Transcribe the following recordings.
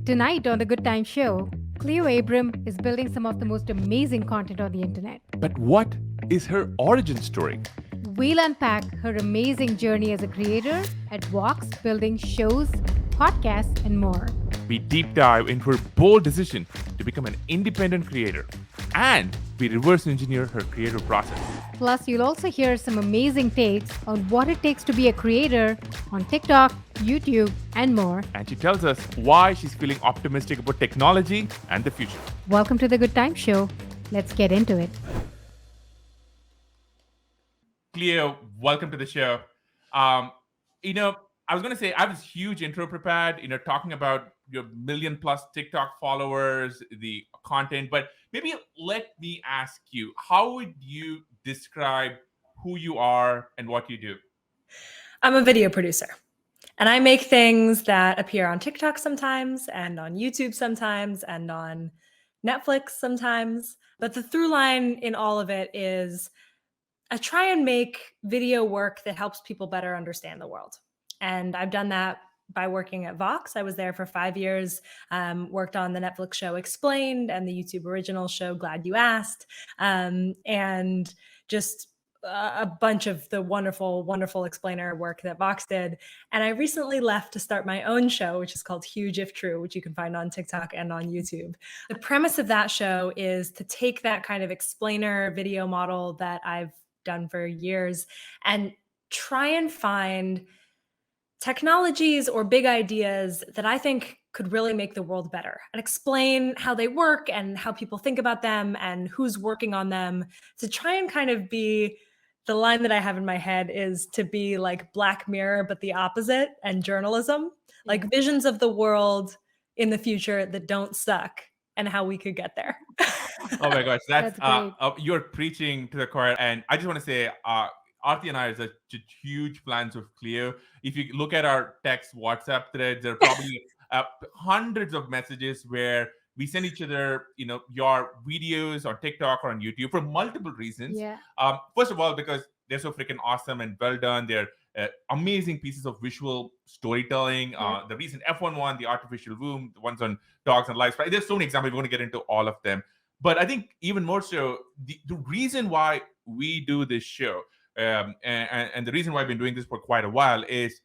Tonight on The Good Time Show, Cleo Abram is building some of the most amazing content on the internet. But what is her origin story? We'll unpack her amazing journey as a creator at Vox, building shows, podcasts, and more. We deep dive into her bold decision to become an independent creator, and we reverse engineer her creative process. Plus, you'll also hear some amazing takes on what it takes to be a creator on TikTok, YouTube, and more. And she tells us why she's feeling optimistic about technology and the future. Welcome to The Good Time Show. Let's get into it. Cleo, welcome to the show. I was going to say I have this huge intro prepared, talking about your million plus TikTok followers, the content, but maybe let me ask you, how would you describe who you are and what you do? I'm a video producer, and I make things that appear on TikTok sometimes and on YouTube sometimes and on Netflix sometimes. But the through line in all of it is I try and make video work that helps people better understand the world. And I've done that by working at Vox. I was there for 5 years, worked on the Netflix show Explained and the YouTube original show Glad You Asked, and just a bunch of the wonderful, wonderful explainer work that Vox did. And I recently left to start my own show, which is called Huge If True, which you can find on TikTok and on YouTube. The premise of that show is to take that kind of explainer video model that I've done for years and try and find technologies or big ideas that I think could really make the world better and explain how they work and how people think about them and who's working on them, to try and kind of be, the line that I have in my head is to be like Black Mirror, but the opposite, and journalism, like visions of the world in the future that don't suck and how we could get there. Oh my gosh, That's great. You're preaching to the choir. And I just want to say, Aarthi and I are such huge fans of Cleo. If you look at our text WhatsApp threads, there are probably hundreds of messages where we send each other, your videos on TikTok or on YouTube for multiple reasons. Yeah. First of all, because they're so freaking awesome and well done. They're amazing pieces of visual storytelling. The recent F1 one, the artificial womb, the ones on dogs and livestock. There's so many examples. We're going to get into all of them. But I think even more so, the reason why we do this show, and the reason why I've been doing this for quite a while, is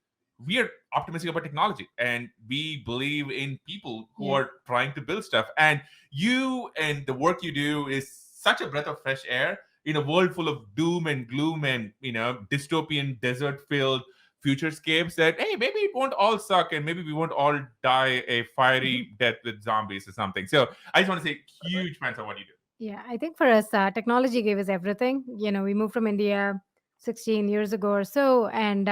we are optimistic about technology and we believe in people who are trying to build stuff. And you and the work you do is such a breath of fresh air in a world full of doom and gloom and, dystopian desert-filled futurescapes that, hey, maybe it won't all suck and maybe we won't all die a fiery death with zombies or something. So I just want to say huge fans of what you do. Yeah, I think for us, technology gave us everything. We moved from India 16 years ago or so, and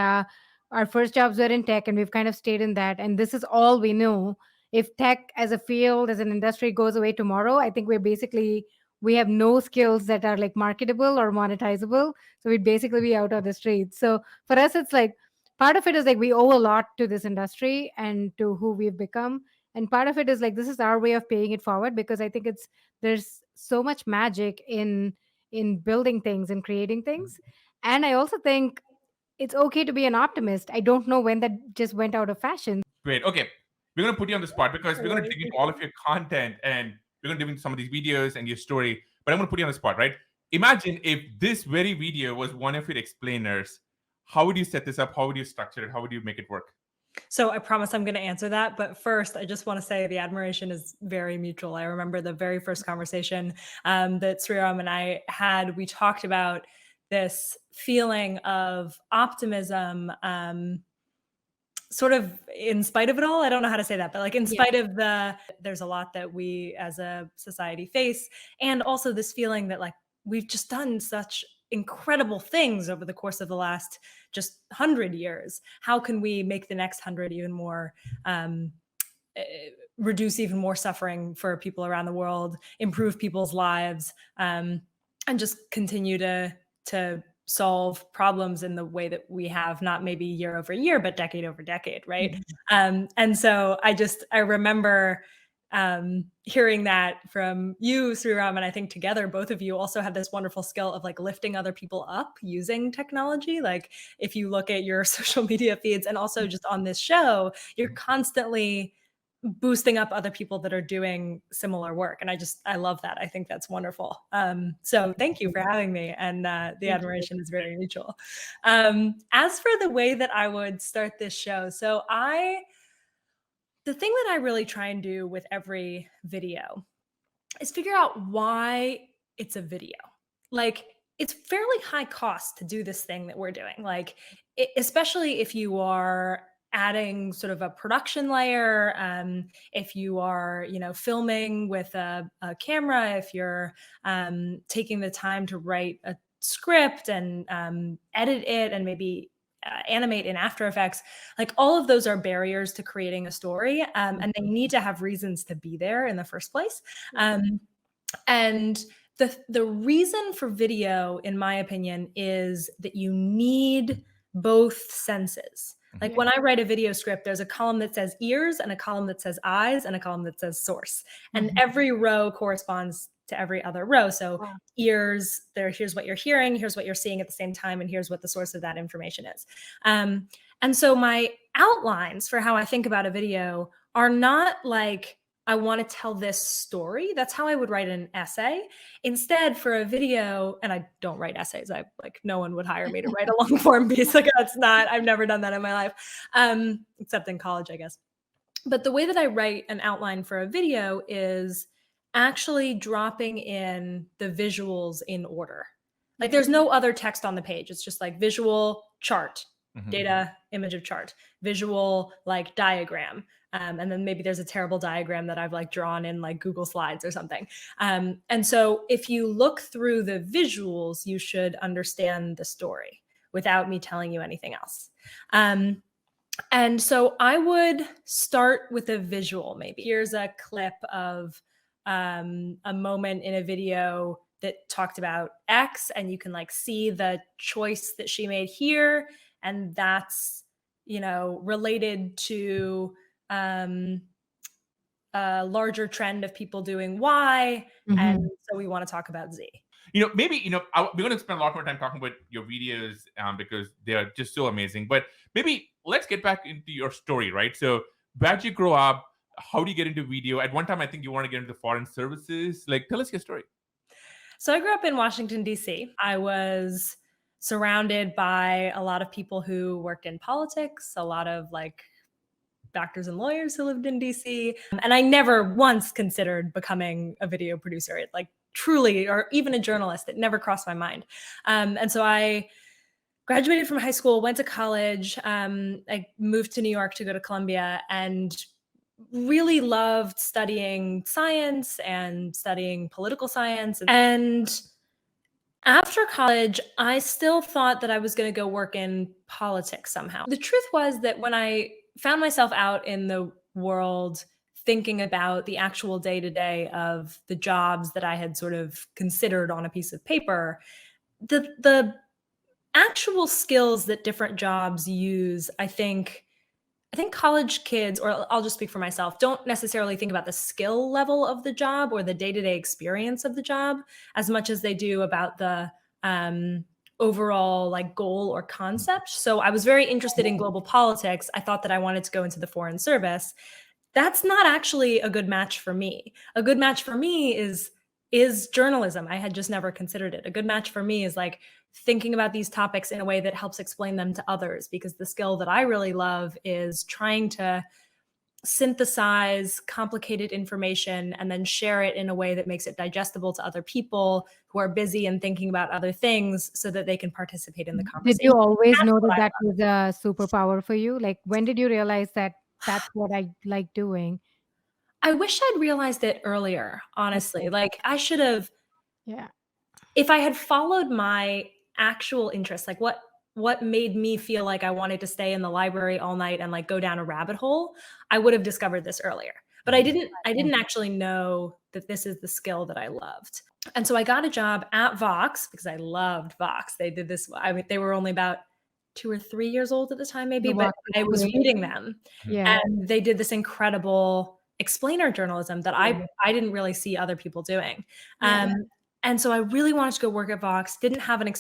our first jobs were in tech, and we've kind of stayed in that. And this is all we know. If tech as a field, as an industry goes away tomorrow, I think we have no skills that are like marketable or monetizable. So we'd basically be out on the streets. So for us, it's like part of it is like we owe a lot to this industry and to who we've become. And part of it is like this is our way of paying it forward, because I think there's so much magic in building things and creating things. And I also think it's okay to be an optimist. I don't know when that just went out of fashion. Great. Okay. We're going to put you on the spot because we're going to dig into all of your content and we're going to dig into some of these videos and your story. But I'm going to put you on the spot, right? Imagine if this very video was one of your explainers. How would you set this up? How would you structure it? How would you make it work? So I promise I'm going to answer that. But first, I just want to say the admiration is very mutual. I remember the very first conversation that Sriram and I had. We talked about this feeling of optimism, sort of in spite of it all. I don't know how to say that, but like in spite of there's a lot that we as a society face. And also this feeling that like we've just done such incredible things over the course of the last just 100 years. How can we make the next 100 even more, reduce even more suffering for people around the world, improve people's lives, and just continue to solve problems in the way that we have, not maybe year over year, but decade over decade, right? And so I remember hearing that from you, Sriram, and I think together, both of you also have this wonderful skill of like lifting other people up using technology. Like if you look at your social media feeds and also just on this show, you're constantly boosting up other people that are doing similar work. And I love that. I think that's wonderful. So thank you for having me. And the admiration is very mutual. As for the way that I would start this show, so the thing that I really try and do with every video is figure out why it's a video. Like, it's fairly high cost to do this thing that we're doing. Like, especially if you are adding sort of a production layer, if you are, filming with a camera, if you're taking the time to write a script and edit it and maybe animate in After Effects, like all of those are barriers to creating a story, and they need to have reasons to be there in the first place. And the reason for video, in my opinion, is that you need both senses. Like when I write a video script, there's a column that says ears and a column that says eyes and a column that says source. And every row corresponds to every other row. So ears, here's what you're hearing, here's what you're seeing at the same time, and here's what the source of that information is. And so my outlines for how I think about a video are not like, I want to tell this story. That's how I would write an essay. Instead, for a video, and I don't write essays. No one would hire me to write a long form piece. Like, I've never done that in my life, except in college, I guess. But the way that I write an outline for a video is actually dropping in the visuals in order. Like, there's no other text on the page. It's just like visual chart, data, image of chart, visual like diagram. And then maybe there's a terrible diagram that I've like drawn in like Google Slides or something. And so if you look through the visuals, you should understand the story without me telling you anything else. And so I would start with a visual. Maybe here's a clip of a moment in a video that talked about X, and you can like see the choice that she made here. And that's, related to a larger trend of people doing Y. And so we want to talk about Z. Maybe, we're going to spend a lot more time talking about your videos because they are just so amazing. But maybe let's get back into your story, right? So where'd you grow up? How do you get into video? At one time, I think you want to get into foreign services. Like, tell us your story. So I grew up in Washington, D.C. I was surrounded by a lot of people who worked in politics, a lot of like doctors and lawyers who lived in DC. And I never once considered becoming a video producer, like truly, or even a journalist. It never crossed my mind. And so I graduated from high school, went to college. I moved to New York to go to Columbia and really loved studying science and studying political science. And after college, I still thought that I was going to go work in politics somehow. The truth was that when I found myself out in the world thinking about the actual day-to-day of the jobs that I had sort of considered on a piece of paper, the actual skills that different jobs use, I think college kids, or I'll just speak for myself, don't necessarily think about the skill level of the job or the day-to-day experience of the job as much as they do about the overall like goal or concept. So I was very interested in global politics. I thought that I wanted to go into the foreign service. That's not actually a good match for me. A good match for me is journalism. I had just never considered it. A good match for me is like thinking about these topics in a way that helps explain them to others, because the skill that I really love is trying to synthesize complicated information and then share it in a way that makes it digestible to other people who are busy and thinking about other things so that they can participate in the conversation. Did you always know that was a superpower for you? Like, when did you realize that that's what I like doing? I wish I'd realized it earlier, honestly. Like, I should have, if I had followed my actual interest, like what made me feel like I wanted to stay in the library all night and like go down a rabbit hole, I would have discovered this earlier. But I didn't actually know that this is the skill that I loved. And so I got a job at Vox because I loved Vox. They did this, they were only about 2 or 3 years old at the time, maybe, but I was reading them. And they did this incredible explainer journalism that I didn't really see other people doing. And so I really wanted to go work at Vox, didn't have any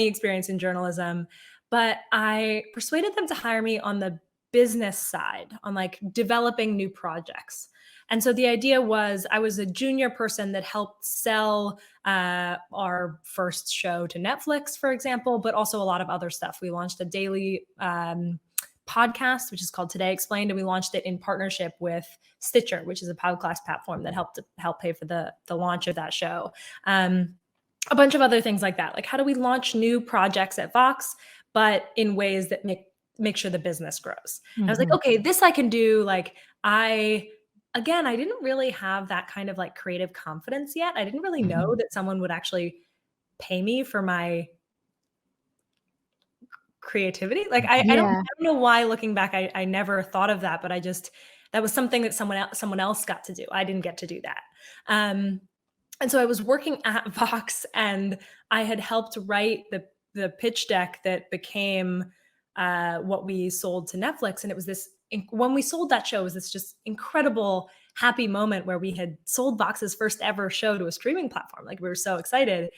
experience in journalism, but I persuaded them to hire me on the business side, on like developing new projects. And so the idea was I was a junior person that helped sell our first show to Netflix, for example, but also a lot of other stuff. We launched a daily podcast, which is called Today Explained, and we launched it in partnership with Stitcher, which is a podcast platform that helped pay for the launch of that show. A bunch of other things like that. Like, how do we launch new projects at Vox, but in ways that make sure the business grows? I was like, okay, this I can do. Like, I didn't really have that kind of like creative confidence yet. I didn't really know that someone would actually pay me for my creativity. Like, I don't know why, looking back, I never thought of that, but that was something that someone else got to do. I didn't get to do that. And so I was working at Vox, and I had helped write the pitch deck that became what we sold to Netflix. And it was when we sold that show, it was this just incredible, happy moment where we had sold Vox's first ever show to a streaming platform. Like, we were so excited.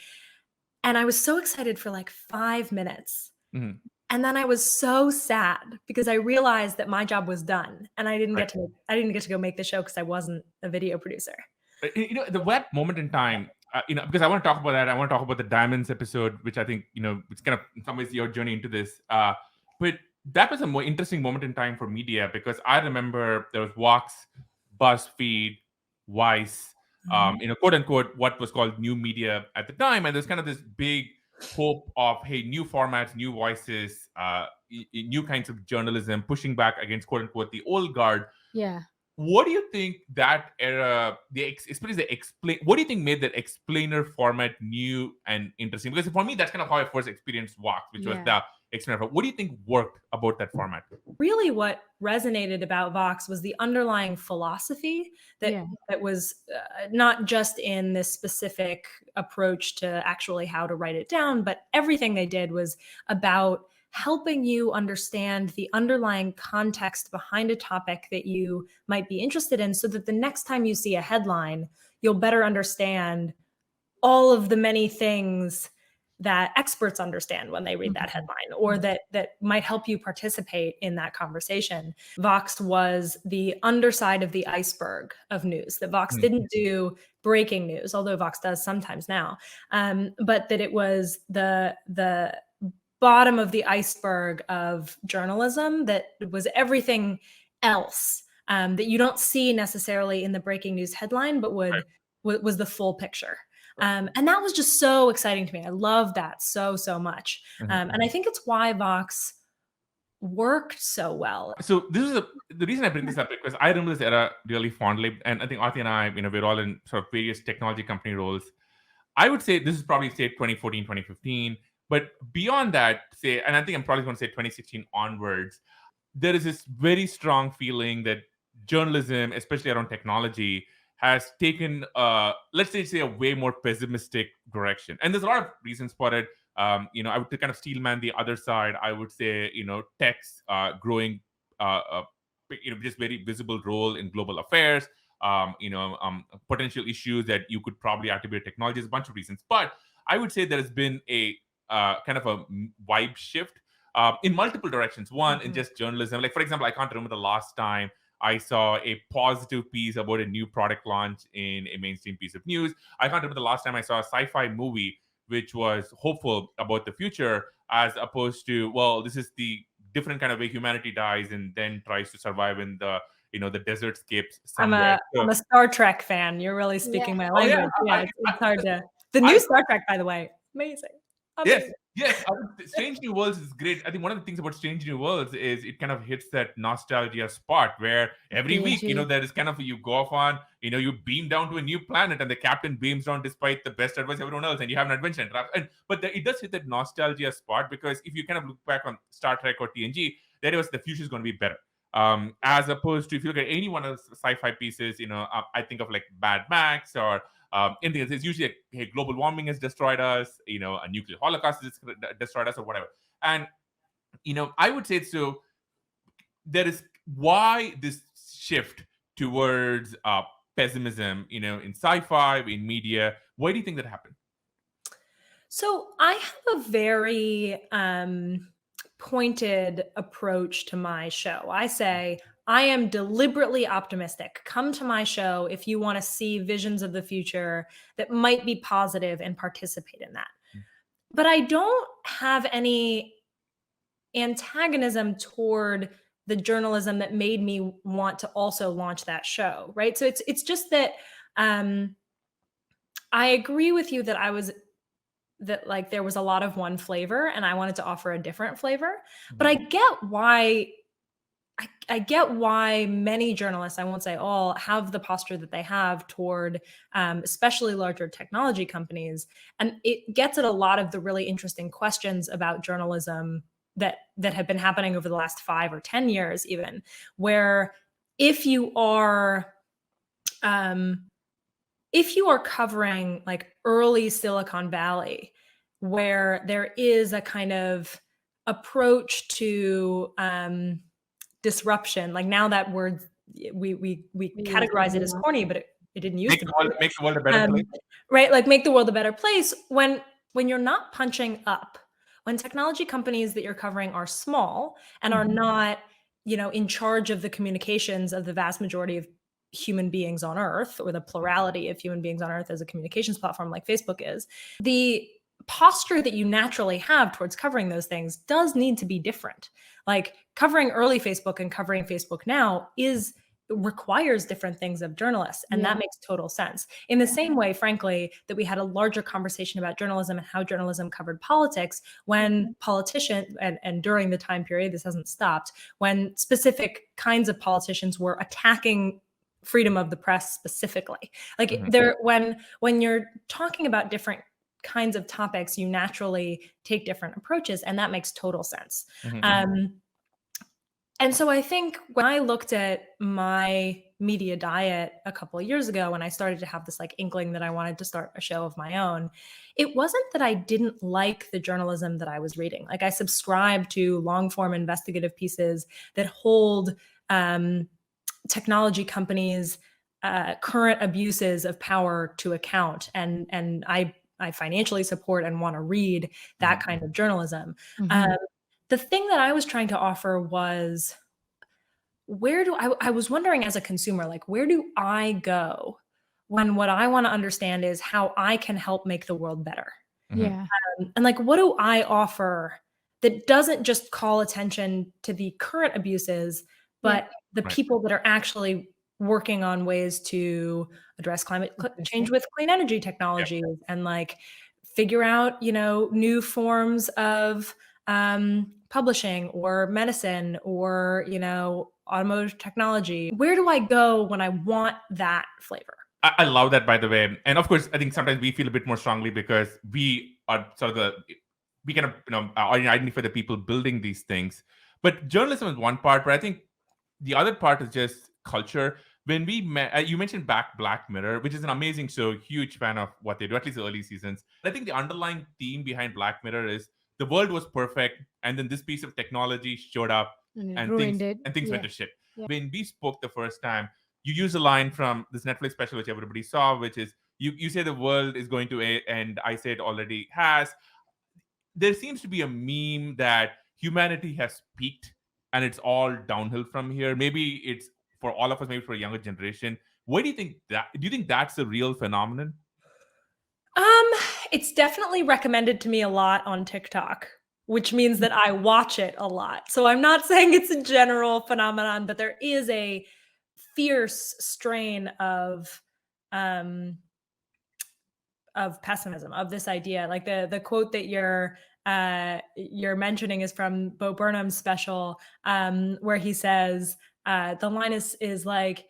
And I was so excited for like 5 minutes. And then I was so sad because I realized that my job was done, and I didn't get to go make the show because I wasn't a video producer. The web moment in time, because I want to talk about that. I want to talk about the Diamonds episode, which I think, it's kind of in some ways your journey into this. But that was a more interesting moment in time for media, because I remember there was Vox, BuzzFeed, Vice, quote unquote, what was called new media at the time. And there's kind of this big hope of, hey, new formats, new voices, new kinds of journalism, pushing back against, quote unquote, the old guard. Yeah. What do you think that era, what do you think made that explainer format new and interesting? Because for me, that's kind of how I first experienced Vox, which was the explainer. What do you think worked about that format? Really, what resonated about Vox was the underlying philosophy that was not just in this specific approach to actually how to write it down, but everything they did was about helping you understand the underlying context behind a topic that you might be interested in, so that the next time you see a headline, you'll better understand all of the many things that experts understand when they read that headline, or that might help you participate in that conversation. Vox was the underside of the iceberg of news. That Vox didn't do breaking news, although Vox does sometimes now, but that it was the bottom of the iceberg of journalism that was everything else that you don't see necessarily in the breaking news headline, but was the full picture. And that was just so exciting to me. I love that so much. And I think it's why Vox worked so well. So this is the reason I bring this up, because I remember this era really fondly. And I think Aarthi and I, we're all in sort of various technology company roles. I would say this is probably, say, 2014, 2015. But beyond that, say, and I think I'm probably going to say 2016 onwards, there is this very strong feeling that journalism, especially around technology, has taken, let's say a way more pessimistic direction. And there's a lot of reasons for it. I would kind of steelman the other side. I would say, tech's growing, just very visible role in global affairs, potential issues that you could probably attribute to technology. There's a bunch of reasons. But I would say there has been a kind of a vibe shift in multiple directions. One, in just journalism. Like, for example, I can't remember the last time I saw a positive piece about a new product launch in a mainstream piece of news. I can't remember the last time I saw a sci-fi movie which was hopeful about the future, as opposed to, well, this is the different kind of way humanity dies and then tries to survive in the desert scapes somewhere. I'm a Star Trek fan. You're really speaking my language. It's hard to. The new Star Trek, by the way, amazing. Yes. Strange New Worlds is great. I think one of the things about Strange New Worlds is it kind of hits that nostalgia spot where every week, there is kind of, you go off on, you beam down to a new planet and the captain beams down despite the best advice of everyone else, and you have an adventure. But it does hit that nostalgia spot, because if you kind of look back on Star Trek or TNG, there was the future is going to be better. As opposed to, if you look at any one of the sci-fi pieces, I think of like Mad Max or anything else. It's usually hey, global warming has destroyed us, a nuclear holocaust has destroyed us, or whatever. And I would say, so there is why this shift towards pessimism, in sci-fi, in media. Why do you think that happened? So I have a very pointed approach to my show. I say, I am deliberately optimistic. Come to my show if you want to see visions of the future that might be positive and participate in that. But I don't have any antagonism toward the journalism that made me want to also launch that show, right? So it's just that I agree with you that like there was a lot of one flavor and I wanted to offer a different flavor. But I get why I get why many journalists, I won't say all, have the posture that they have toward especially larger technology companies. And it gets at a lot of the really interesting questions about journalism that have been happening over the last 5 or 10 years, even, where if you are covering like early Silicon Valley, where there is a kind of approach to disruption, like now that word we categorize it as corny, but it didn't used to be. Make the world a better place. Right, like make the world a better place. When you're not punching up, when technology companies that you're covering are small and are not, in charge of the communications of the vast majority of human beings on Earth, or the plurality of human beings on Earth as a communications platform like Facebook is, the posture that you naturally have towards covering those things does need to be different. Like covering early Facebook and covering Facebook now requires different things of journalists. And that makes total sense. In the same way, frankly, that we had a larger conversation about journalism and how journalism covered politics when politicians, and during the time period, this hasn't stopped, when specific kinds of politicians were attacking freedom of the press specifically. Like when you're talking about different kinds of topics, you naturally take different approaches, and that makes total sense. And so I think when I looked at my media diet a couple of years ago, when I started to have this like inkling that I wanted to start a show of my own, it wasn't that I didn't like the journalism that I was reading. Like I subscribe to long form investigative pieces that hold technology companies' current abuses of power to account. And I financially support and want to read that kind of journalism. The thing that I was trying to offer was, I was wondering as a consumer, like, where do I go when what I want to understand is how I can help make the world better? Yeah. And like, what do I offer that doesn't just call attention to the current abuses, but the people that are actually working on ways to address climate change with clean energy technologies and like figure out, new forms of publishing or medicine or, automotive technology. Where do I go when I want that flavor? I love that, by the way. And of course, I think sometimes we feel a bit more strongly because we are sort of we kind of, identify the people building these things. But journalism is one part, but I think the other part is just culture. When we met, you mentioned Black Mirror, which is an amazing show, huge fan of what they do, at least the early seasons. I think the underlying theme behind Black Mirror is the world was perfect, and then this piece of technology showed up, and things went to shit. When we spoke the first time, you use a line from this Netflix special, which everybody saw, which is you say the world is going to end. I say it already has. There seems to be a meme that humanity has peaked and it's all downhill from here. Maybe it's for all of us, maybe for a younger generation. What do you think do you think that's a real phenomenon? It's definitely recommended to me a lot on TikTok, which means that I watch it a lot. So I'm not saying it's a general phenomenon, but there is a fierce strain of pessimism, of this idea. Like the quote that you're mentioning is from Bo Burnham's special, where he says, the line is like,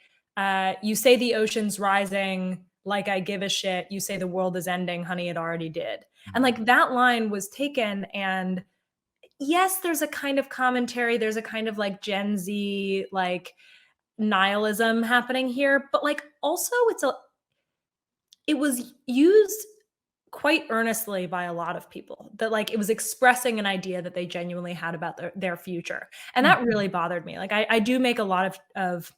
you say the ocean's rising, like I give a shit. You say the world is ending, honey, it already did. And like that line was taken, and yes, there's a kind of commentary, there's a kind of like Gen Z like nihilism happening here, but like also it was used quite earnestly by a lot of people, that like it was expressing an idea that they genuinely had about their future. And that really bothered me. Like I do make a lot of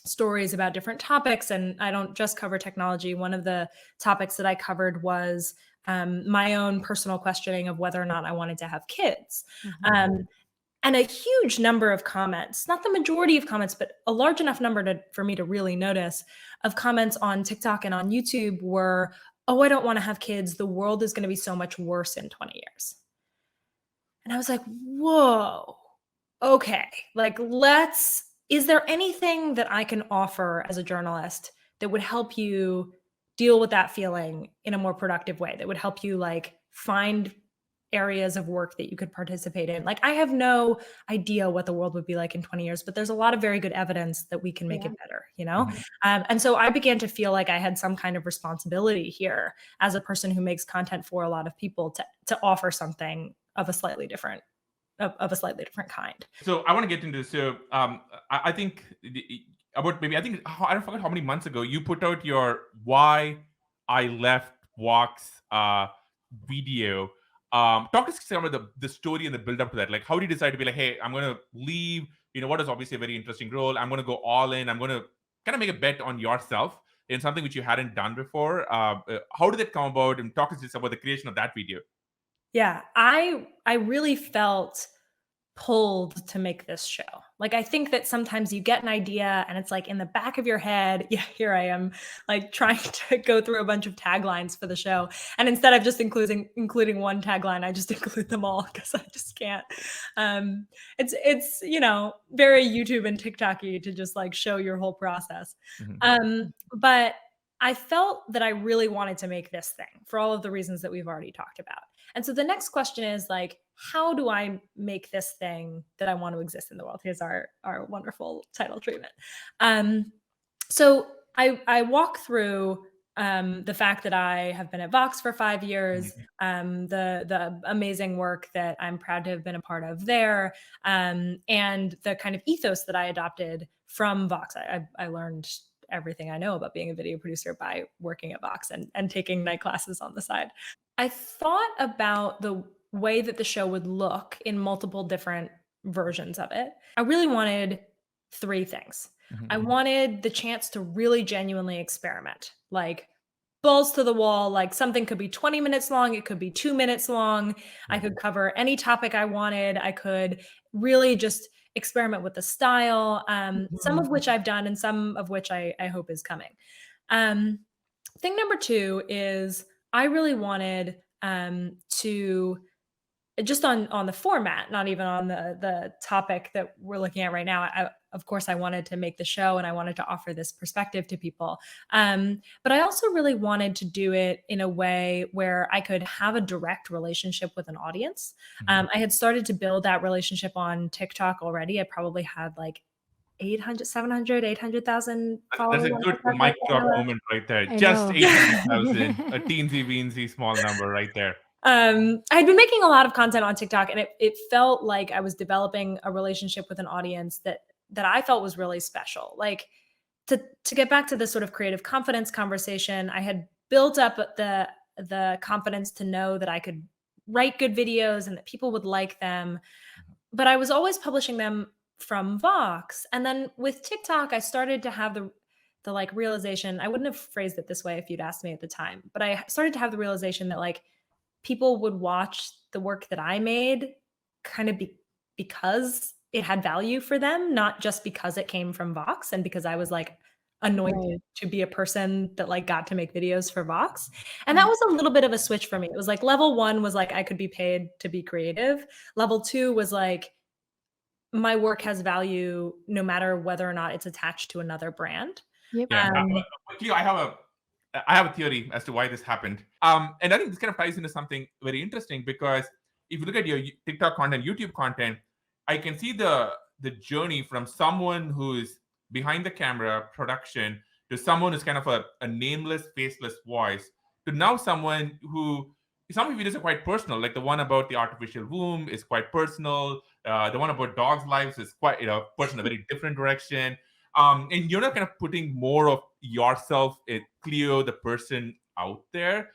stories about different topics, and I don't just cover technology. One of the topics that I covered was my own personal questioning of whether or not I wanted to have kids. And a huge number of comments, not the majority of comments, but a large enough number for me to really notice, of comments on TikTok and on YouTube were, oh, I don't want to have kids. The world is going to be so much worse in 20 years. And I was like, whoa, okay. Like, is there anything that I can offer as a journalist that would help you deal with that feeling in a more productive way, that would help you like find areas of work that you could participate in? Like, I have no idea what the world would be like in 20 years, but there's a lot of very good evidence that we can make it better, you know? And so I began to feel like I had some kind of responsibility here as a person who makes content for a lot of people to offer something of a slightly different kind. So I want to get into this. So I think about maybe, I don't forget how many months ago you put out your why I left Vox video. Talk us some of the story and the build up to that. Like, how did you decide to be like, hey, I'm going to leave, what is obviously a very interesting role. I'm going to go all in. I'm going to kind of make a bet on yourself in something which you hadn't done before. How did that come about? And talk us just about the creation of that video. Yeah, I really felt pulled to make this show. Like, I think that sometimes you get an idea and it's like in the back of your head, yeah, here I am, like trying to go through a bunch of taglines for the show. And instead of just including one tagline, I just include them all because I just can't. It's very YouTube and TikTok-y to just like show your whole process. But I felt that I really wanted to make this thing for all of the reasons that we've already talked about. And so the next question is like, how do I make this thing that I want to exist in the world? Here's our wonderful title treatment. So I walk through the fact that I have been at Vox for 5 years, the amazing work that I'm proud to have been a part of there, and the kind of ethos that I adopted from Vox. I learned everything I know about being a video producer by working at Vox and taking night classes on the side. I thought about the way that the show would look in multiple different versions of it. I really wanted 3 things. I wanted the chance to really genuinely experiment, like balls to the wall. Like, something could be 20 minutes long, it could be 2 minutes long. I could cover any topic I wanted. I could really just experiment with the style, some of which I've done and some of which I hope is coming. Thing number 2 is I really wanted to, just on the format, not even on the topic that we're looking at right now. Of course, I wanted to make the show and I wanted to offer this perspective to people. But I also really wanted to do it in a way where I could have a direct relationship with an audience. I had started to build that relationship on TikTok already. I probably had like 800,000 followers. That's a good mic drop moment right there. Just 800,000, a teensy weensy small number right there. I had been making a lot of content on TikTok, and it felt like I was developing a relationship with an audience that I felt was really special. Like, to get back to the sort of creative confidence conversation, I had built up the confidence to know that I could write good videos and that people would like them, but I was always publishing them from Vox. And then with TikTok, I started to have the like realization. I wouldn't have phrased it this way if you'd asked me at the time, but I started to have the realization that like people would watch the work that I made kind of because it had value for them, not just because it came from Vox and because I was like anointed to be a person that like got to make videos for Vox. And that was a little bit of a switch for me. It was like level 1 was like I could be paid to be creative. Level 2 was like my work has value no matter whether or not it's attached to another brand. Cleo, I have a theory as to why this happened. And I think this kind of ties into something very interesting, because if you look at your TikTok content, YouTube content, I can see the journey from someone who's behind the camera production to someone who's kind of a nameless, faceless voice to now someone who, some of your videos are quite personal. Like the one about the artificial womb is quite personal. The one about dogs' lives is quite, pushed in a very different direction. And you're not kind of putting more of yourself, Cleo, the person, out there.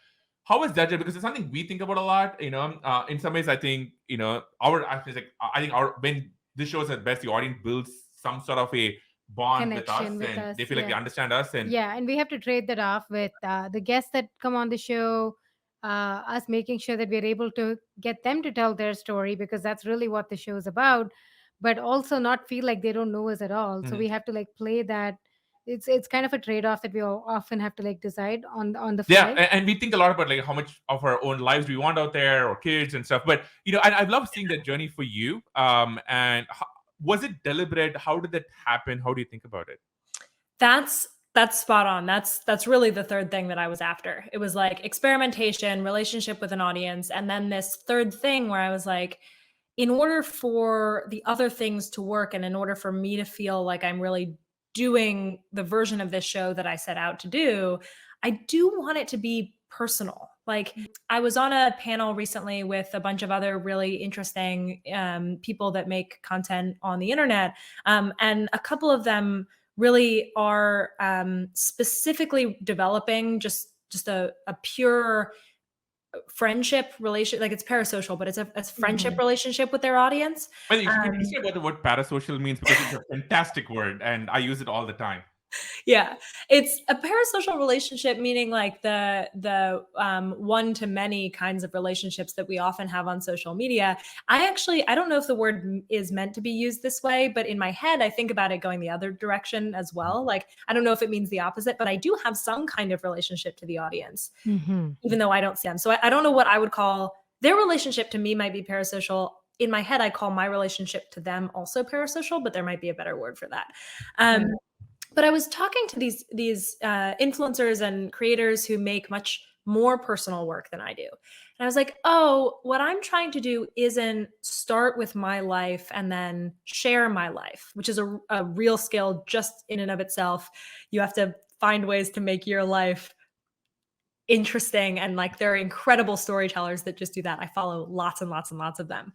How is that? Because it's something we think about a lot. In some ways, I think when this show is at best, the audience builds some sort of a bond connection with us, and they feel like they understand us. And and we have to trade that off with the guests that come on the show. us making sure that we're able to get them to tell their story, because that's really what the show is about, but also not feel like they don't know us at all. So Mhm. we have to like play that. It's kind of a trade-off that we all often have to like decide on the Yeah, fly. and we think a lot about like how much of our own lives we want out there, or kids and stuff. But I love seeing that journey for you. And was it deliberate? How did that happen? How do you think about it? That's spot on. That's really the third thing that I was after. It was like experimentation, relationship with an audience, and then this third thing where I was like, in order for the other things to work, and in order for me to feel like I'm really doing the version of this show that I set out to do, I do want it to be personal. Like, I was on a panel recently with a bunch of other really interesting people that make content on the internet, and a couple of them really are specifically developing just a pure friendship relation, like it's parasocial, but it's a friendship relationship with their audience. Well, you should Um, say what the word parasocial means, because it's a fantastic word and I use it all the time. yeah, it's a parasocial relationship, meaning like the one to many kinds of relationships that we often have on social media. I don't know if the word is meant to be used this way, but in my head I think about it going the other direction as well. Like, I don't know if it means the opposite, but I do have some kind of relationship to the audience, Mm-hmm. even though I don't see them. So I don't know what I would call their relationship to me. Might be parasocial. In my head, I call my relationship to them also parasocial, but there might be a better word for that. Um, Right. but I was talking to these influencers and creators who make much more personal work than I do. And I was like, oh, what I'm trying to do isn't start with my life and then share my life, which is a real skill just in and of itself. You have to find ways to make your life interesting, and like there are incredible storytellers that just do that. I follow lots and lots and lots of them.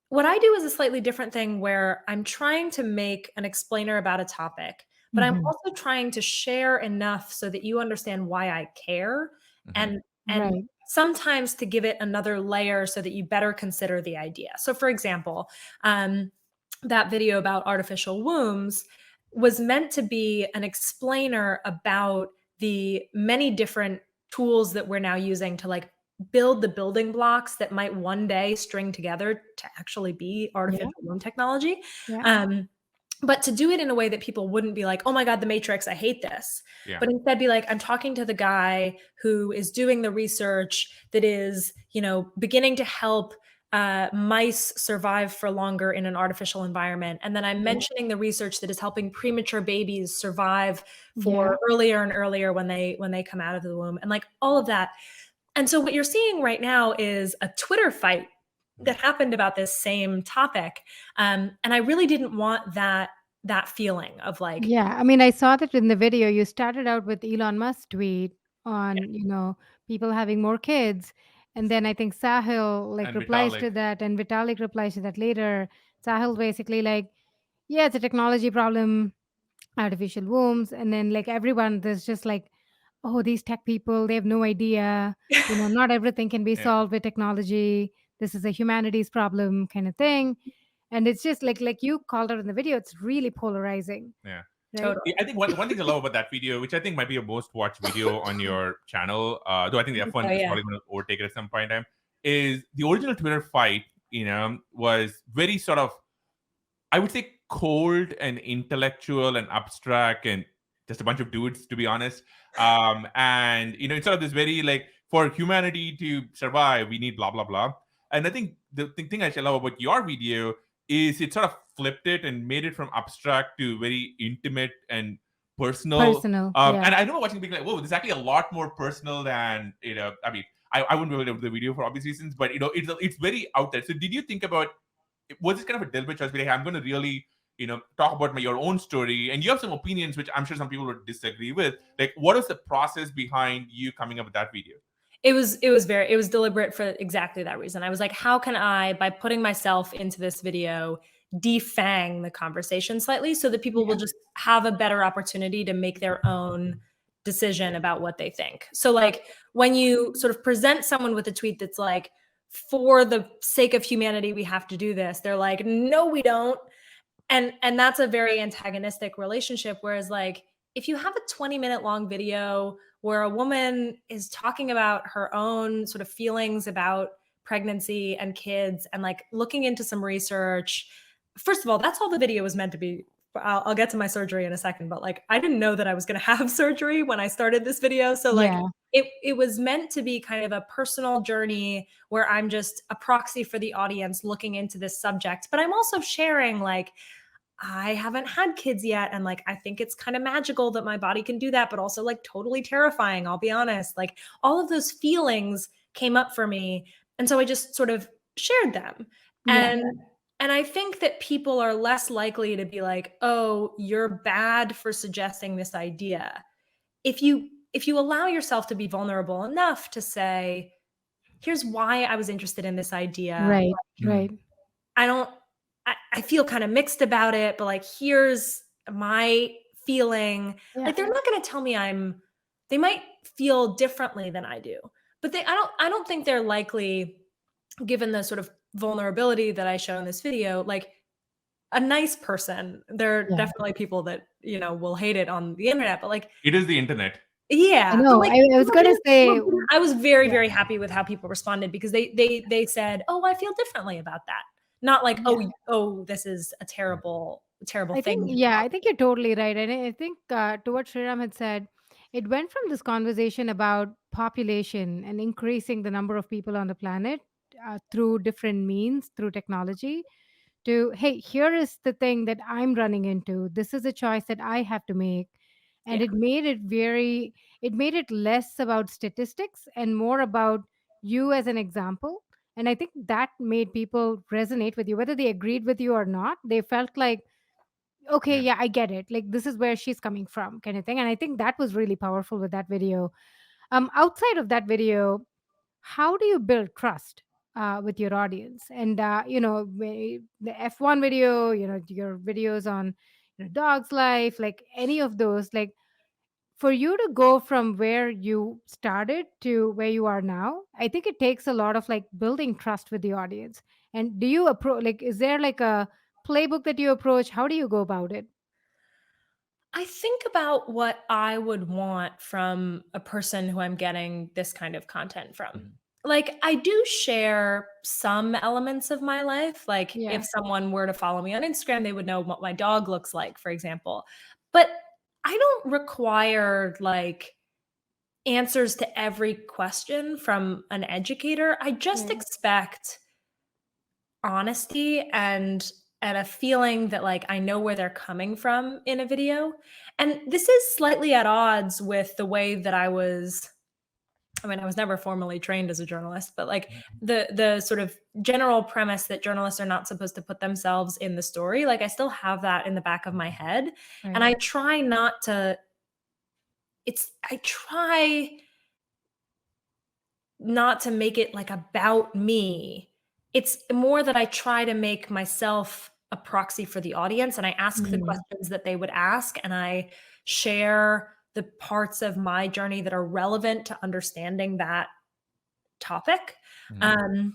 What I do is a slightly different thing, where I'm trying to make an explainer about a topic, but I'm Mm-hmm. also trying to share enough so that you understand why I care, Mhm. and Right. sometimes to give it another layer so that you better consider the idea. So for example, that video about artificial wombs was meant to be an explainer about the many different tools that we're now using to like build the building blocks that might one day string together to actually be Yeah. artificial womb technology. Yeah. Um, but to do it in a way that people wouldn't be like, oh my God, the Matrix, I hate this. Yeah. But instead be like, I'm talking to the guy who is doing the research that is, beginning to help mice survive for longer in an artificial environment. And then I'm mentioning the research that is helping premature babies survive Yeah. for earlier and earlier when they come out of the womb, and like all of that. And so what you're seeing right now is a Twitter fight that happened about this same topic. And I really didn't want that feeling of like, Yeah, I mean, I saw that in the video. You started out with Elon Musk tweet on, people having more kids. And then I think Sahil like And replies Vitalik. to that, and Vitalik replies to that later. Sahil basically like, yeah, it's a technology problem, artificial wombs. And then like everyone, there's just like, oh, these tech people, they have no idea. Not everything can be Yeah. solved with technology. This is a humanities problem kind of thing. And it's just like you called out in the video, it's really polarizing, Yeah. right? totally. I think one thing I love about that video, which I think might be your most watched video on your channel, though I think the Oh F1 is yeah. probably going to overtake it at some point in time, is the original Twitter fight, was very sort of, I would say, cold and intellectual and abstract and just a bunch of dudes, to be honest. And it's sort of this very like, for humanity to survive, we need blah blah blah. And I think the thing I love about your video is it sort of flipped it and made it from abstract to very intimate and personal. Personal, And yeah. I remember watching, being like, whoa, this is actually a lot more personal than I mean, I wouldn't be able to do the video for obvious reasons, but it's very out there. So did you think about, was it kind of a deliberate choice? Like, I'm going to really, talk about your own story, and you have some opinions, which I'm sure some people would disagree with. Like, what is the process behind you coming up with that video? It was deliberate for exactly that reason. I was like, how can I, by putting myself into this video, defang the conversation slightly so that people will just have a better opportunity to make their own decision about what they think. So like when you sort of present someone with a tweet that's like, for the sake of humanity, we have to do this, they're like, no, we don't. And that's a very antagonistic relationship. Whereas like, if you have a 20-minute long video where a woman is talking about her own sort of feelings about pregnancy and kids and like looking into some research, first of all, that's all the video was meant to be. I'll get to my surgery in a second, but like I didn't know that I was going to have surgery when I started this video. So like Yeah. it was meant to be kind of a personal journey where I'm just a proxy for the audience looking into this subject, but I'm also sharing like I haven't had kids yet. And like, I think it's kind of magical that my body can do that, but also like totally terrifying. I'll be honest. Like, all of those feelings came up for me. And so I just sort of shared them. Yeah. And I think that people are less likely to be like, oh, you're bad for suggesting this idea. If you allow yourself to be vulnerable enough to say, here's why I was interested in this idea. Right. Right. I don't, I feel kind of mixed about it, but like, here's my feeling. Yeah. Like, they're not going to tell me they might feel differently than I do, but I don't think they're likely, given the sort of vulnerability that I show in this video, like a nice person. There are Yeah. definitely people that, you know, will hate it on the internet, but like, It is the internet. yeah. I know. But like, I was gonna say, I was very, yeah. very happy with how people responded because they said, oh, I feel differently about that. Not like, oh, this is a terrible I think, thing. yeah, I think you're totally right. And I think to what Sriram had said, it went from this conversation about population and increasing the number of people on the planet through different means, through technology, to, hey, here is the thing that I'm running into. This is a choice that I have to make. And Yeah. it made it less about statistics and more about you as an example. And I think that made people resonate with you, whether they agreed with you or not. They felt like, okay, Yeah. yeah, I get it, like this is where she's coming from, kind of thing. And I think that was really powerful with that video. Outside of that video, how do you build trust with your audience? And the F1 video, your videos on dog's life, like any of those, like for you to go from where you started to where you are now, I think it takes a lot of like building trust with the audience. And do you approach, like, is there like a playbook that you approach? How do you go about it? I think about what I would want from a person who I'm getting this kind of content from. Mhm. Like, I do share some elements of my life. Like, Yeah. if someone were to follow me on Instagram, they would know what my dog looks like, for example. But I don't require like answers to every question from an educator. I just Right. expect honesty and a feeling that like I know where they're coming from in a video. And this is slightly at odds with the way that I was never formally trained as a journalist, but like the sort of general premise that journalists are not supposed to put themselves in the story, like I still have that in the back of my head. And Right. I try not to I try not to make it like about me. It's more that I try to make myself a proxy for the audience and I ask the Mm. questions that they would ask and I share the parts of my journey that are relevant to understanding that topic. Mhm.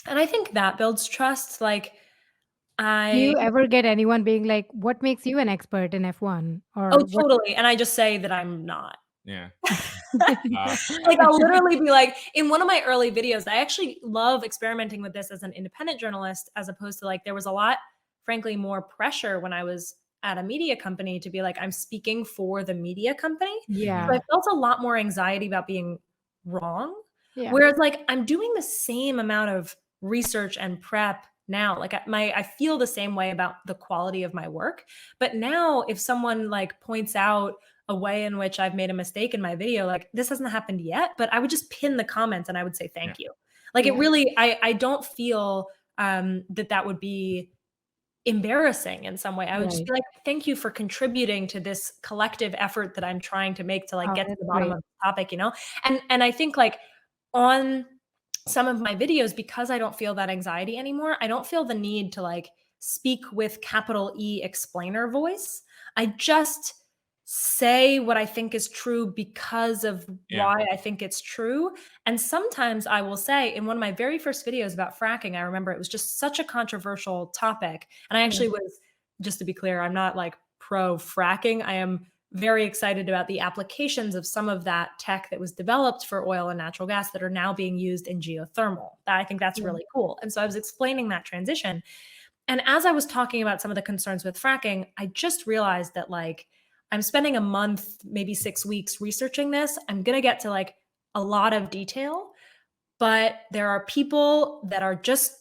And I think that builds trust. Like Do I you ever get anyone being like, what makes you an expert in F1? oh Or what? totally. And I just say that I'm not. Yeah. Like I'll literally be like, in one of my early videos, I actually love experimenting with this as an independent journalist, as opposed to like, there was a lot, frankly, more pressure when I was at a media company to be like, I'm speaking for the media company. Yeah. So I felt a lot more anxiety about being wrong. Yeah. Whereas like, I'm doing the same amount of research and prep now. Like I feel the same way about the quality of my work. But now if someone like points out a way in which I've made a mistake in my video, like this hasn't happened yet, but I would just pin the comments and I would say thank you. Like it Yeah. really, I don't feel that would be embarrassing in some way. I would just Right. be like, thank you for contributing to this collective effort that I'm trying to make to like Oh, get to that's the bottom great. of the topic, you know? And I think like on some of my videos, because I don't feel that anxiety anymore, I don't feel the need to like speak with capital E explainer voice. I just say what I think is true because of Yeah. why I think it's true. And sometimes I will say, in one of my very first videos about fracking, I remember it was just such a controversial topic. And I actually was, just to be clear, I'm not like pro fracking. I am very excited about the applications of some of that tech that was developed for oil and natural gas that are now being used in geothermal. I think that's really cool. And so I was explaining that transition. And as I was talking about some of the concerns with fracking, I just realized that like I'm spending a month, maybe 6 weeks researching this. I'm going to get to like a lot of detail, but there are people that are just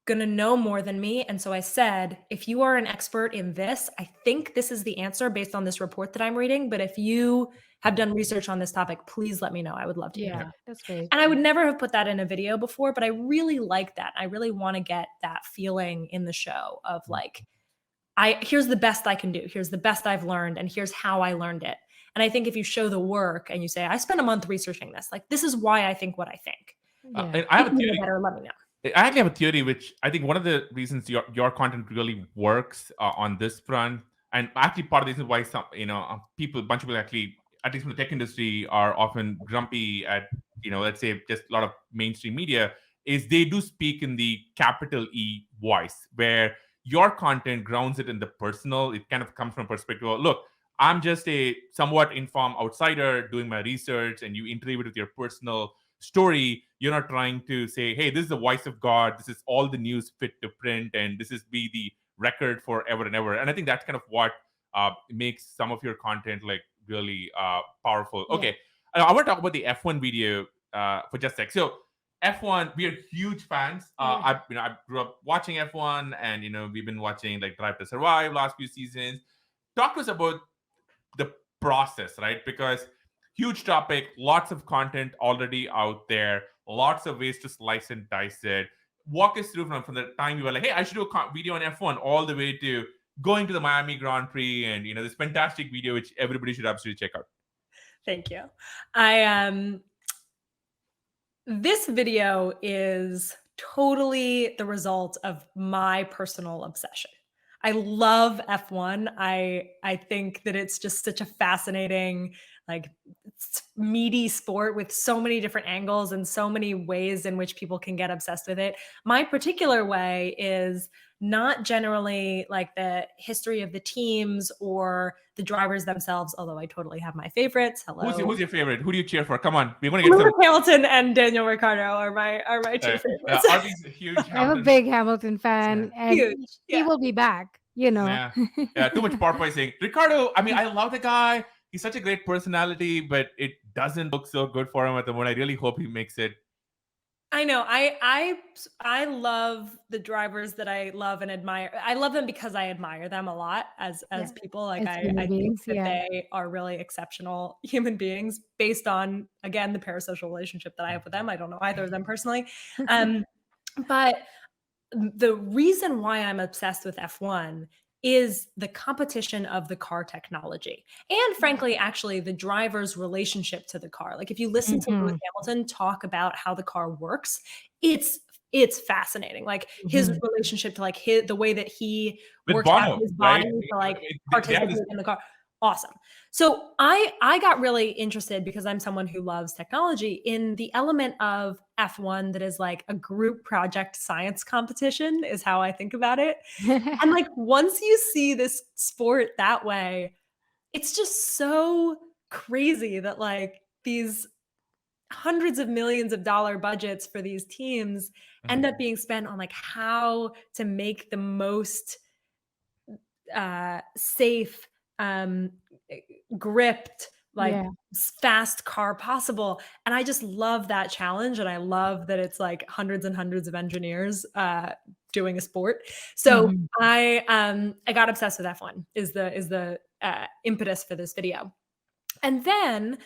going to know more than me. And so I said, if you are an expert in this, I think this is the answer based on this report that I'm reading. But if you have done research on this topic, please let me know. I would love to hear. Yeah, that's great. And I would never have put that in a video before, but I really like that. I really want to get that feeling in the show of like, here's the best I can do. Here's the best I've learned. And here's how I learned it. And I think if you show the work and you say, I spent a month researching this, like, this is why I think what I think. And I have a theory. Better, let me know. I actually have a theory, which I think one of the reasons your content really works on this front, and actually part of the reason why some people, a bunch of people actually, at least from the tech industry, are often grumpy at let's say just a lot of mainstream media, is they do speak in the capital E voice, where your content grounds it in the personal. It kind of comes from a perspective of, look, I'm just a somewhat informed outsider doing my research, and you interview it with your personal story. You're not trying to say, hey, this is the voice of God, this is all the news fit to print, and this is be the record forever and ever. And I think that's kind of what makes some of your content like really powerful. Okay, I want to talk about the F1 video for just a sec. So F1, we are huge fans. I grew up watching F1, and we've been watching like Drive to Survive last few seasons. Talk to us about the process, right? Because huge topic, lots of content already out there, lots of ways to slice and dice it. Walk us through from the time you were like, hey, I should do a video on F1, all the way to going to the Miami Grand Prix, and this fantastic video which everybody should absolutely check out. Thank you. This video is totally the result of my personal obsession. I love F1. I think that it's just such a fascinating, like, meaty sport with so many different angles and so many ways in which people can get obsessed with it. My particular way is not generally like the history of the teams or the drivers themselves, although I totally have my favorites. Hello. Who's your favorite? Who do you cheer for? Come on, we want to get Lewis Hamilton and Daniel Ricciardo are my two favorites. Aarthi's a huge I'm a big Hamilton fan, and Huge. he will be back. Yeah, too much porpoising. Ricardo, I mean, I love the guy. He's such a great personality, but it doesn't look so good for him at the moment. I really hope he makes it. I know. I love the drivers that I love and admire. I love them because I admire them a lot as people. Like, I think that they are really exceptional human beings based on, again, the parasocial relationship that I have with them. I don't know either of them personally. But the reason why I'm obsessed with F1 is the competition of the car technology. And frankly, actually, the driver's relationship to the car. Like, if you listen to Lewis Hamilton talk about how the car works, it's fascinating. Like, his relationship to like the way that he works out his body to like participate in the car. Awesome. So I got really interested, because I'm someone who loves technology, in the element of F1 that is like a group project science competition, is how I think about it. And like, once you see this sport that way, it's just so crazy that like these hundreds of millions of dollar budgets for these teams end up being spent on like how to make the most safe, gripped, like fast car possible. And I just love that challenge. And I love that it's like hundreds and hundreds of engineers doing a sport. So I got obsessed with F1 is the impetus for this video. And then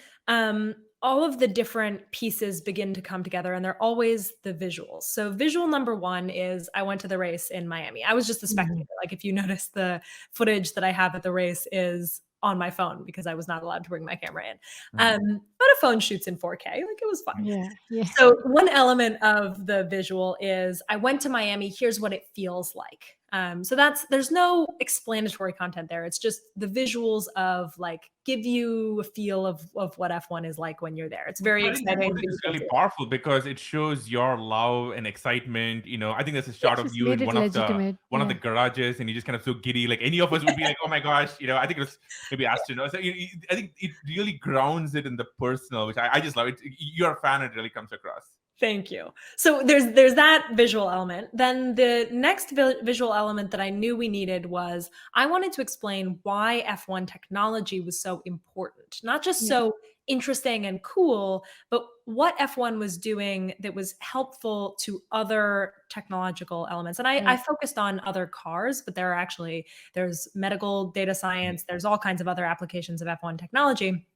all of the different pieces begin to come together, and they're always the visuals. So visual number one is I went to the race in Miami. I was just a spectator. Like, if you notice, the footage that I have at the race is on my phone because I was not allowed to bring my camera in. But a phone shoots in 4K. Like, it was fun. Yeah. So one element of the visual is I went to Miami. Here's what it feels like. So there's no explanatory content there. It's just the visuals of like give you a feel of what F1 is like when you're there. It's very I think the exciting. footage is really powerful because it shows your love and excitement. I think there's a Yeah, shot of Just you made in it legitimate. one of the Yeah. garages, and you just kind of so giddy. Like any of us would be like, "Oh my gosh!" I think it was maybe astronaut. So I think it really grounds it in the personal, which I just love. It. You're a fan; it really comes across. Thank you. So there's that visual element. Then the next visual element that I knew we needed was I wanted to explain why F1 technology was so important. Not just Yeah. so interesting and cool, but what F1 was doing that was helpful to other technological elements. And I Right. focused on other cars, but there's medical data science, there's all kinds of other applications of F1 technology.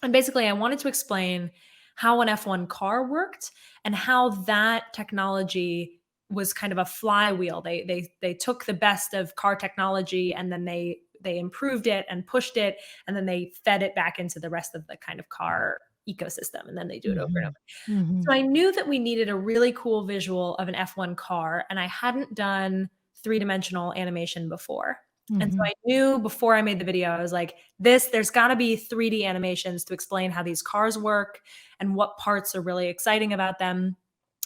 And basically I wanted to explain how an F1 car worked and how that technology was kind of a flywheel. They took the best of car technology and then they improved it and pushed it and then they fed it back into the rest of the kind of car ecosystem, and then they do it over and over. Mm-hmm. So I knew that we needed a really cool visual of an F1 car, and I hadn't done three-dimensional animation before. And so Mm-hmm. I knew before I made the video, I was like, there's got to be 3D animations to explain how these cars work and what parts are really exciting about them.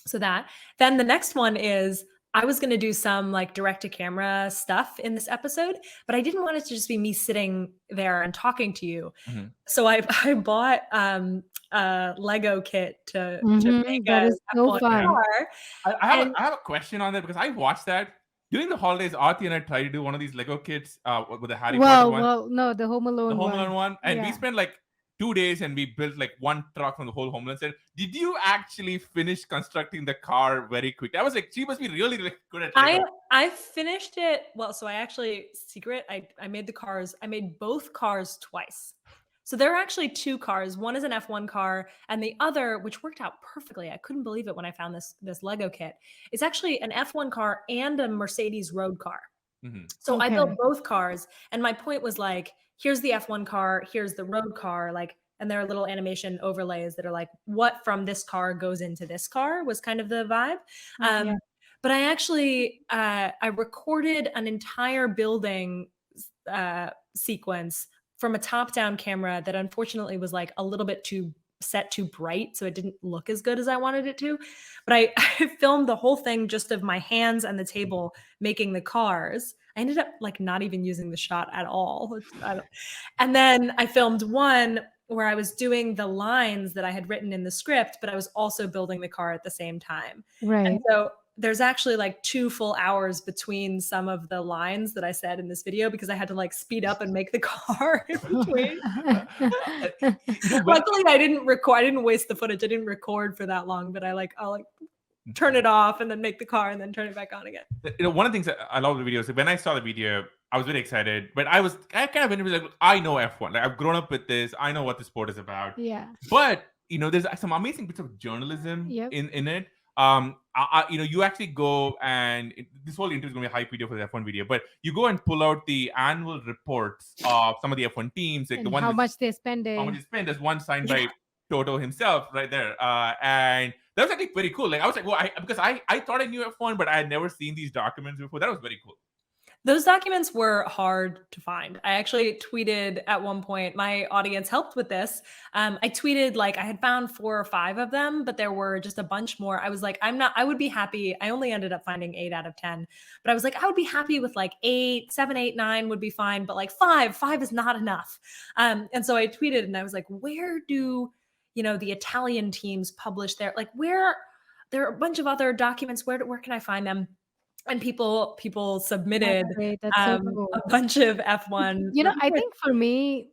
So that. Then the next one is I was going to do some like direct to camera stuff in this episode, but I didn't want it to just be me sitting there and talking to you. Mm-hmm. So I bought a Lego kit to Mm-hmm. make That a is so F1 fun. car. I And have a question on that because I watched that during the holidays. Aarthi and I tried to do one of these Lego kits with the Harry Potter one, Well, no, the Home the Alone Home Alone one. one, and we Yeah. spent like 2 days and we built like one truck from the whole Home Alone set. Did you actually finish constructing the car very quick? I was like, she must be really, really good at Lego. I finished it. Well, so I actually I made the cars. I made both cars twice. So there are actually two cars. One is an F1 car, and the other, which worked out perfectly. I couldn't believe it when I found this Lego kit. It's actually an F1 car and a Mercedes road car. Mm-hmm. So I built Okay. both cars, and my point was like, here's the F1 car, here's the road car, like, and there are little animation overlays that are like, what from this car goes into this car was kind of the vibe. Yeah. But I actually I recorded an entire building sequence from a top-down camera that unfortunately was like a little bit too bright, so it didn't look as good as I wanted it to. But I filmed the whole thing just of my hands and the table making the cars. I ended up like not even using the shot at all. And then I filmed one where I was doing the lines that I had written in the script, but I was also building the car at the same time. And Right. so there's actually like 2 full hours between some of the lines that I said in this video because I had to like speed up and make the car in between. Luckily, I didn't waste the footage. I didn't record for that long, but I'll turn it off and then make the car and then turn it back on again. One of the things that I love the video is when I saw the video, I was very excited, but I kind of went into like, I know F1. Like I've grown up with this. I know what the sport is about. Yeah. But there's some amazing bits of journalism Yep. in it. You actually go and this whole interview is going to be a hype video for the F1 video, but you go and pull out the annual reports of some of the F1 teams, like And the one how with much they're spending. how much you spend. There's one signed by Toto himself right there, and that was actually very cool. Like I was like, well, because I thought I knew F1, but I had never seen these documents before. That was very cool. Those documents were hard to find. I actually tweeted at one point, my audience helped with this. I tweeted like I had found 4 or 5 of them, but there were just a bunch more. I was like, I would be happy. I only ended up finding 8 out of 10, but I was like, I would be happy with like 8, 7, 8, 9 would be fine, but like 5 is not enough. And so I tweeted and I was like, where do, the Italian teams publish there are a bunch of other documents. Where can I find them? And people submitted That's great. That's so cool. a bunch of F1. I think for me,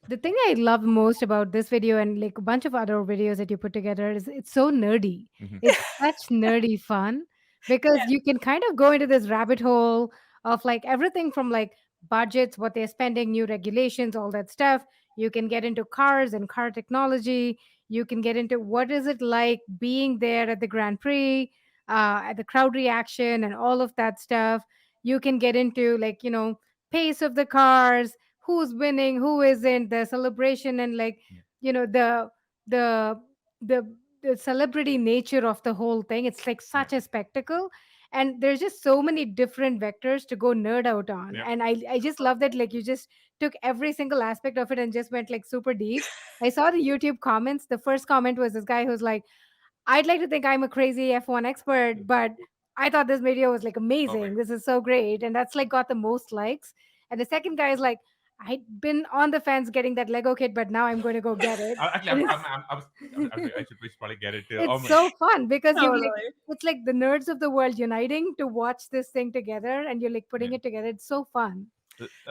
the thing I love most about this video and like a bunch of other videos that you put together is it's so nerdy. Mhm. It's such nerdy fun because you can kind of go into this rabbit hole of like everything from like budgets, what they're spending, new regulations, all that stuff. You can get into cars and car technology. You can get into what is it like being there at the Grand Prix, at the crowd reaction and all of that stuff. You can get into like, pace of the cars, who's winning, who isn't, the celebration, and like Yeah. the the the celebrity nature of the whole thing. It's like such a spectacle. And there's just so many different vectors to go nerd out on. Yeah. And I just love that, like, you just took every single aspect of it and just went like super deep. I saw the YouTube comments. The first comment was this guy who's like, I'd like to think I'm a crazy F1 expert, but I thought this video was like amazing. Perfect. This is so great. And that's like got the most likes. And the second guy is like, I'd been on the fence getting that Lego kit, but now I'm going to go get it. Actually, And I should we should probably get it too. Oh it's my. so fun because you like, Totally. it's like the nerds of the world uniting to watch this thing together, and you're like putting Yeah. it together. It's so fun.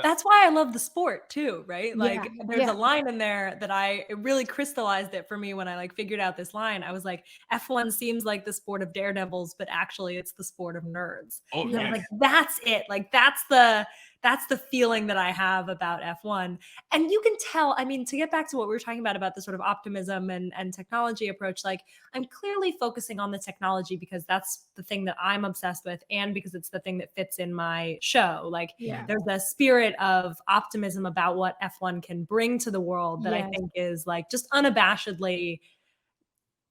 That's why I love the sport too, right? Yeah, Like there's yeah. a line in there that it really crystallized it for me when I like figured out this line. I was like, F1 seems like the sport of daredevils, but actually it's the sport of nerds. Oh Yeah. And I'm yes. like, that's it. Like that's the feeling that I have about F1. And you can tell, I mean, to get back to what we were talking about the sort of optimism and technology approach, like I'm clearly focusing on the technology because that's the thing that I'm obsessed with and because it's the thing that fits in my show. Like Yeah. there's a spirit of optimism about what F1 can bring to the world that I Yes. think is like just unabashedly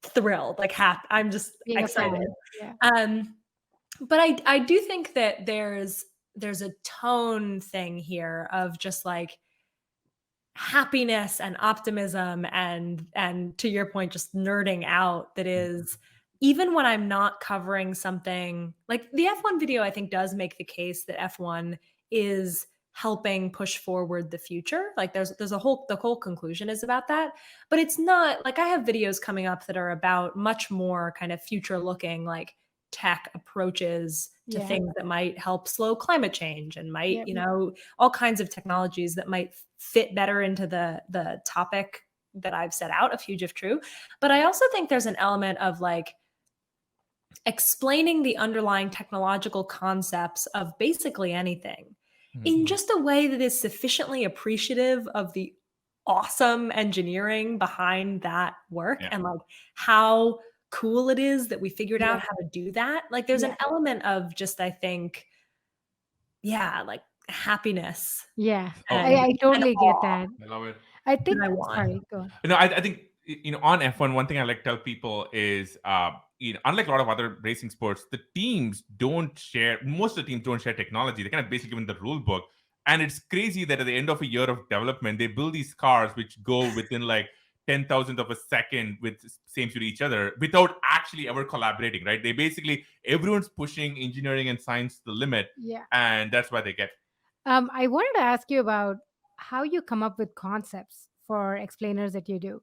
thrilled, like happy. I'm just Being a excited. fan. Yeah. But I do think that there's a tone thing here of just like happiness and optimism and to your point, just nerding out that is even when I'm not covering something like the F1 video, I think does make the case that F1 is helping push forward the future. Like there's the whole conclusion is about that, but it's not like I have videos coming up that are about much more kind of future looking, like tech approaches to Yeah. things that might help slow climate change and might, Yep. you know, all kinds of technologies that might fit better into the topic that I've set out, A Fugitive True. But I also think there's an element of like explaining the underlying technological concepts of basically anything in just a way that is sufficiently appreciative of the awesome engineering behind that work Yeah. and like how cool it is that we figured out Yeah. how to do that. Like there's an Yeah. element of just, I think, yeah, like happiness Yeah. Oh, I and totally get awe that. I love it. I that think, I want. sorry, go on. I think on F1, one thing I like to tell people is unlike a lot of other racing sports, the teams don't share. Most of the teams don't share technology. They kind of basically given the rule book, and it's crazy that at the end of a year of development, they build these cars which go within like 10,000th of a second with same to each other without actually ever collaborating. Right? They basically everyone's pushing engineering and science to the limit, Yeah. and that's why they get. I wanted to ask you about how you come up with concepts for explainers that you do.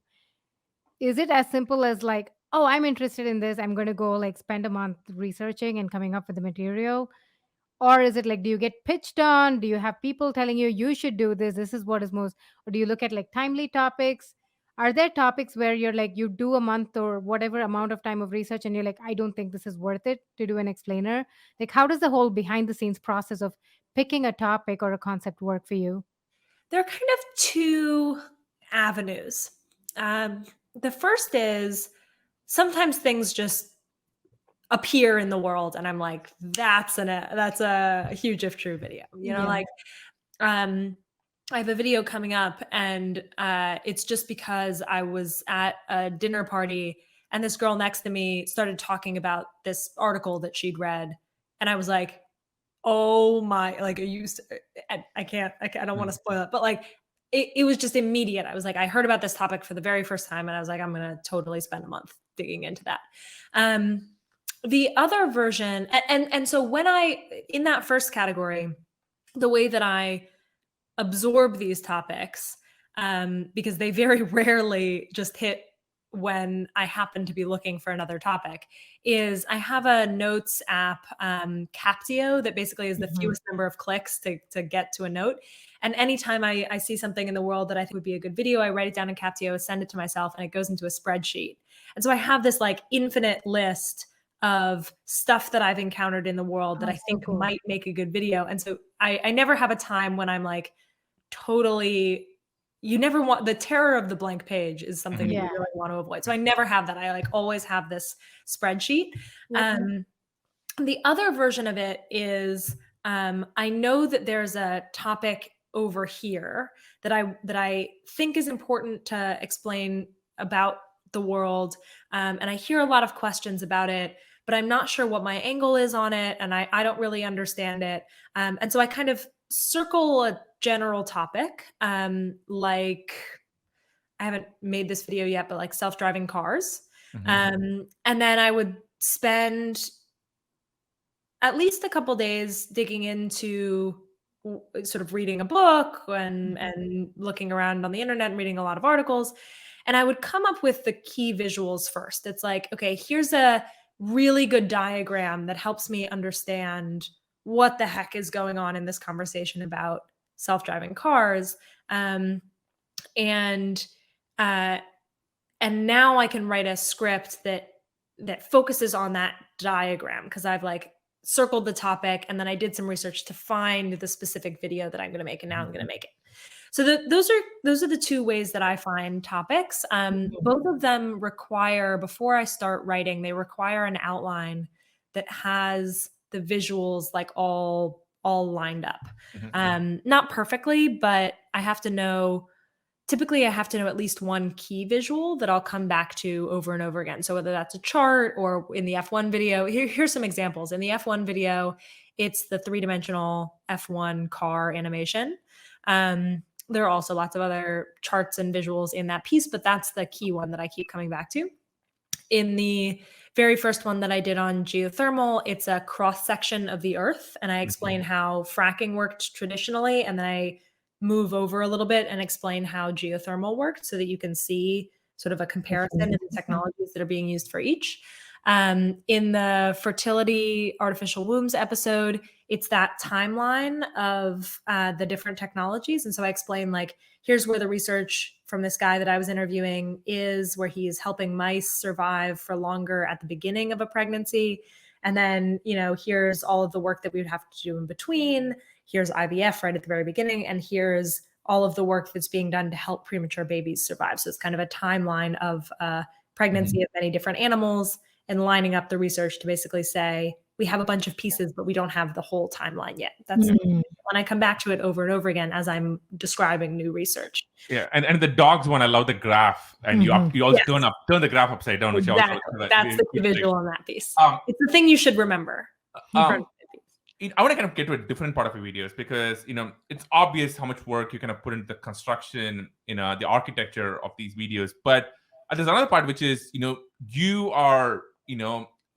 Is it as simple as like, oh, I'm interested in this, I'm going to go like spend a month researching and coming up with the material? Or is it like, do you get pitched on? Do you have people telling you you should do this? This is what is most, or do you look at like timely topics? Are there topics where you're like, you do a month or whatever amount of time of research and you're like, I don't think this is worth it to do an explainer? Like, how does the whole behind the scenes process of picking a topic or a concept work for you? There are kind of two avenues. The first is sometimes things just appear in the world, and I'm like, that's a huge if true video. You know, Yeah. like I have a video coming up, and it's just because I was at a dinner party, and this girl next to me started talking about this article that she'd read, and I was like, oh my, like I can't, I don't want to spoil it, but like it was just immediate. I was like, I heard about this topic for the very first time and I was like, I'm going to totally spend a month digging into that. The other version, and so when in that first category, the way that I absorb these topics, because they very rarely just hit when I happen to be looking for another topic, is I have a notes app, Captio, that basically is the fewest number of clicks to get to a note. And anytime I see something in the world that I think would be a good video, I write it down in Captio, send it to myself, and it goes into a spreadsheet. And so I have this like infinite list of stuff that I've encountered in the world that I think might make a good video. And so I never have a time when I'm like totally, you never want, the terror of the blank page is something that you really want to avoid. So I never have that. I like always have this spreadsheet. The other version of it is I know that there's a topic over here that I think is important to explain about the world. And I hear a lot of questions about it, but but I'm not sure what my angle is on it, and I don't really understand it. And so I kind of circle a general topic, like I haven't made this video yet, but like self-driving cars. And then I would spend at least a couple days digging into sort of reading a book and looking around on the internet and reading a lot of articles. And I would come up with the key visuals first. It's like, okay, here's a really good diagram that helps me understand what the heck is going on in this conversation about self-driving cars. And now I can write a script that focuses on that diagram, because I've like circled the topic and then I did some research to find the specific video that I'm going to make, and now I'm going to make it. So those are the two ways that I find topics. Both of them require, before I start writing, they require an outline that has the visuals like all lined up. Not perfectly, but typically I have to know at least one key visual that I'll come back to over and over again. So whether that's a chart, or in the F1 video, here's some examples. In the F1 video, it's the 3-dimensional F1 car animation. There are also lots of other charts and visuals in that piece, but that's the key one that I keep coming back to. In the very first one that I did on geothermal, it's a cross section of the Earth, and I explain how fracking worked traditionally, and then I move over a little bit and explain how geothermal worked, so that you can see sort of a comparison in the technologies that are being used for each. In the fertility artificial wombs episode, it's that timeline of the different technologies. And so I explain, like, here's where the research from this guy that I was interviewing is, where he's helping mice survive for longer at the beginning of a pregnancy. And then, here's all of the work that we would have to do in between. Here's IVF right at the very beginning. And here's all of the work that's being done to help premature babies survive. So it's kind of a timeline of pregnancy of many different animals, and lining up the research to basically say, we have a bunch of pieces, but we don't have the whole timeline yet. That's when I come back to it over and over again as I'm describing new research. Yeah, and the dogs one, I love the graph, and you also turn the graph upside down, which exactly. also That's the visual on that piece. It's the thing you should remember. I want to kind of get to a different part of your videos, because it's obvious how much work you kind of put into the construction, the architecture of these videos. But there's another part, which is you are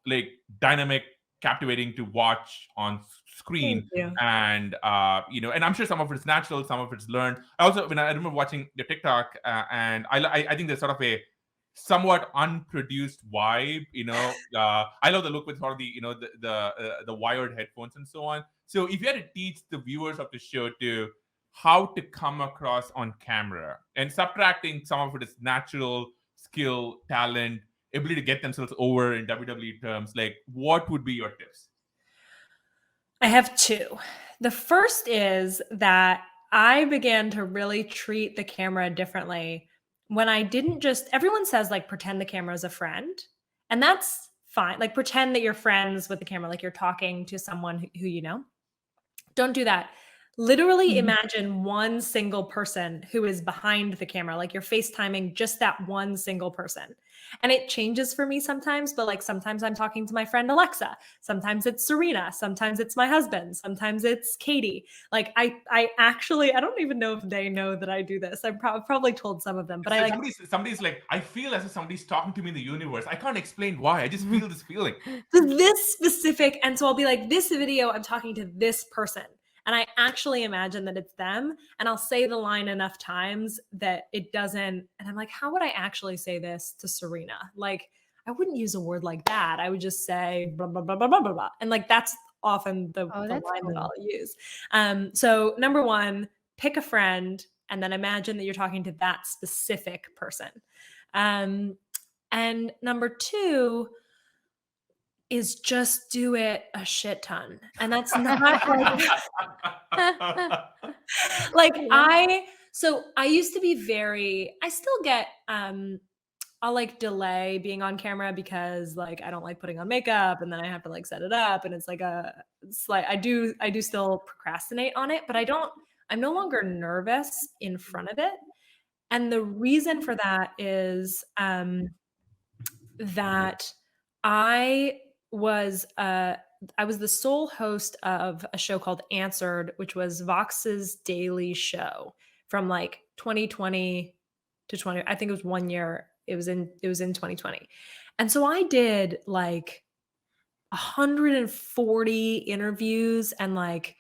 like dynamic, captivating to watch on screen, and and I'm sure some of it's natural, some of it's learned. I remember watching your TikTok, and I think there's sort of a somewhat unproduced vibe. I love the look with sort of the wired headphones and so on. So if you had to teach the viewers of the show to how to come across on camera, and subtracting some of it is natural skill, talent, ability to get themselves over in WWE terms, like, what would be your tips? I have two. The first is that I began to really treat the camera differently when I didn't just, everyone says like, pretend the camera is a friend, and that's fine. Like, pretend that you're friends with the camera, like you're talking to someone who you know. Don't do that. Literally imagine one single person who is behind the camera, like you're FaceTiming just that one single person. And it changes for me sometimes, but like sometimes I'm talking to my friend Alexa, sometimes it's Serena, sometimes it's my husband, sometimes it's Katie. Like I don't even know if they know that I do this. I've probably told some of them, but somebody's like, I feel as if somebody's talking to me in the universe. I can't explain why. I just feel this feeling. So this specific, and so I'll be like, this video, I'm talking to this person. And I actually imagine that it's them, and I'll say the line enough times that it doesn't, and I'm like, how would I actually say this to Serena? Like, I wouldn't use a word like that. I would just say blah, blah, blah, blah, blah, blah, blah. And like, that's often the line that I'll use. So number one, pick a friend, and then imagine that you're talking to that specific person. And number two is just do it a shit ton. And that's not like I used to be I still get, I'll like delay being on camera because like, I don't like putting on makeup, and then I have to like set it up. And it's like I do still procrastinate on it, but I'm no longer nervous in front of it. And the reason for that is, that I was I was the sole host of a show called Answered, which was Vox's daily show from like 2020 to 20. I think it was 1 year. It was in 2020. And so I did like 140 interviews and like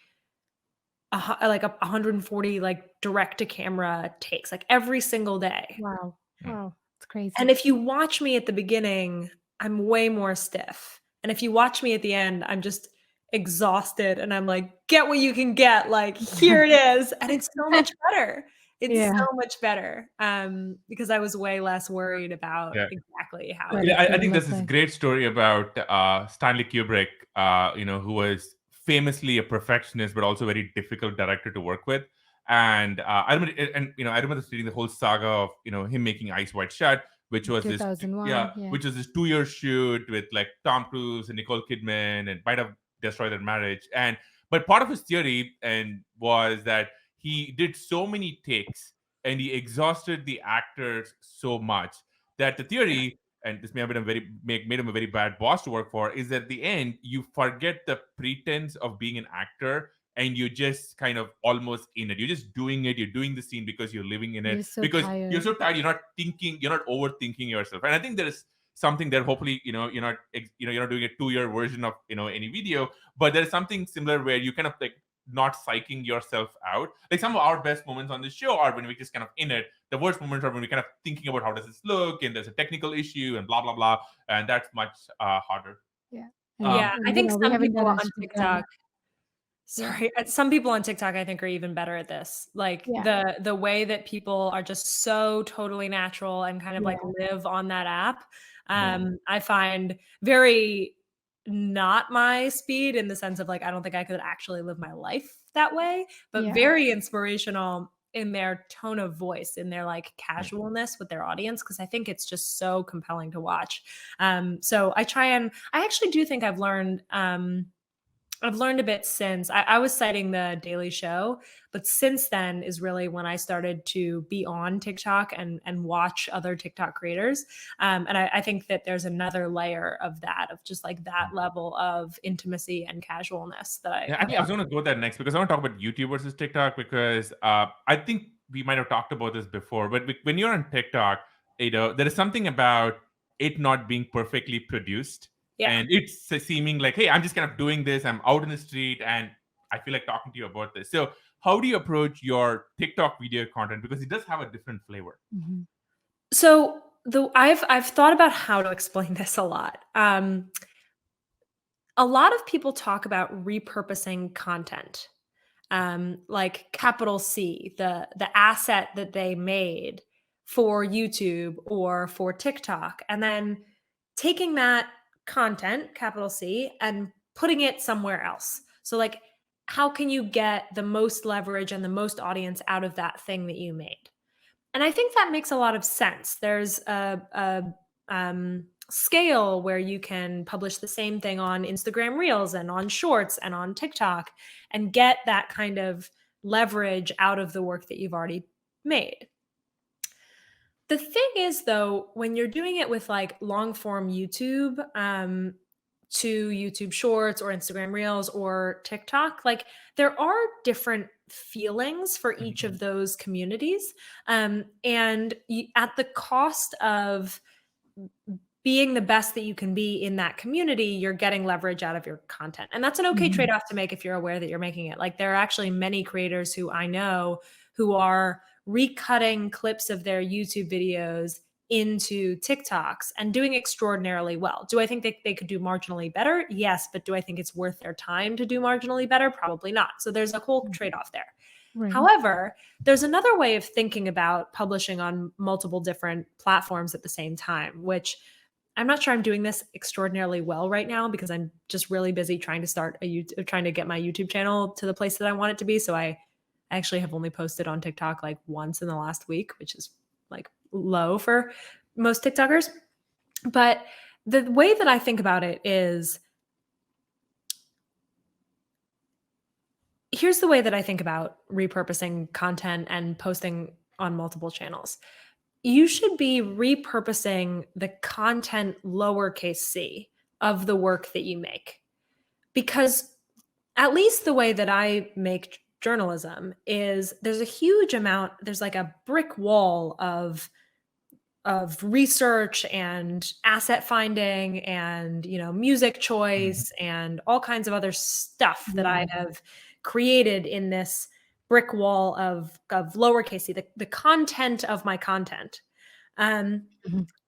140 like direct to camera takes like every single day. Wow. Wow. It's crazy. And if you watch me at the beginning, I'm way more stiff. And if you watch me at the end, I'm just exhausted and I'm like, get what you can get. Like, here it is. And it's so much better. It's so much better. Because I was way less worried about exactly how Right. it I think there's this great story about Stanley Kubrick, who was famously a perfectionist, but also a very difficult director to work with. And I remember reading the whole saga of him making Eyes Wide Shut, which was 2001. which was this 2-year shoot with like Tom Cruise and Nicole Kidman, and might have destroyed their marriage. But part of his theory was that he did so many takes and he exhausted the actors so much that the theory, and this may have been made him a very bad boss to work for, is that at the end you forget the pretense of being an actor and you're just kind of almost in it. You're just doing it. You're doing the scene because you're living in it. Because you're so tired. You're not thinking. You're not overthinking yourself. And I think there is something there. Hopefully, you're not doing a 2-year version of any video, but there is something similar where you kind of like not psyching yourself out. Like some of our best moments on this show are when we just kind of in it. The worst moments are when we're kind of thinking about how does this look, and there's a technical issue, and blah blah blah, and that's much harder. Yeah. I think some people on TikTok. Sorry, some people on TikTok I think are even better at this. Like the way that people are just so totally natural and kind of like live on that app. I find very not my speed in the sense of like I don't think I could actually live my life that way, but very inspirational in their tone of voice, in their like casualness with their audience, because I think it's just so compelling to watch. So I actually do think I've learned a bit since I was citing the Daily Show, but since then is really when I started to be on TikTok and watch other TikTok creators. And I think that there's another layer of that, of just like that level of intimacy and casualness that I think I was going to go there next, because I want to talk about YouTube versus TikTok, because I think we might have talked about this before, but when you're on TikTok, there is something about it not being perfectly produced. Yeah. And it's seeming like, hey, I'm just kind of doing this. I'm out in the street and I feel like talking to you about this. So how do you approach your TikTok video content? Because it does have a different flavor. Mm-hmm. So I've thought about how to explain this a lot. A lot of people talk about repurposing content, like capital C, the asset that they made for YouTube or for TikTok, and then taking that content, capital C, and putting it somewhere else. So like, how can you get the most leverage and the most audience out of that thing that you made? And I think that makes a lot of sense. There's a scale where you can publish the same thing on Instagram Reels and on Shorts and on TikTok and get that kind of leverage out of the work that you've already made. The thing is, though, when you're doing it with like long form YouTube, to YouTube Shorts or Instagram Reels or TikTok, like there are different feelings for each of those communities. And at the cost of being the best that you can be in that community, you're getting leverage out of your content. And that's an okay trade-off to make if you're aware that you're making it. Like there are actually many creators who I know who are recutting clips of their YouTube videos into TikToks and doing extraordinarily well. Do I think they could do marginally better? Yes. But do I think it's worth their time to do marginally better? Probably not. So there's a whole trade-off there. Right. However, there's another way of thinking about publishing on multiple different platforms at the same time, which I'm not sure I'm doing this extraordinarily well right now because I'm just really busy trying to get my YouTube channel to the place that I want it to be. So I actually have only posted on TikTok like once in the last week, which is like low for most TikTokers. But the way that I think about it is, here's the way that I think about repurposing content and posting on multiple channels. You should be repurposing the content lowercase c of the work that you make. Because at least the way that I make journalism is there's a huge amount, there's like a brick wall of research and asset finding and music choice and all kinds of other stuff that I have created in this brick wall of lowercase c, the content of my content. And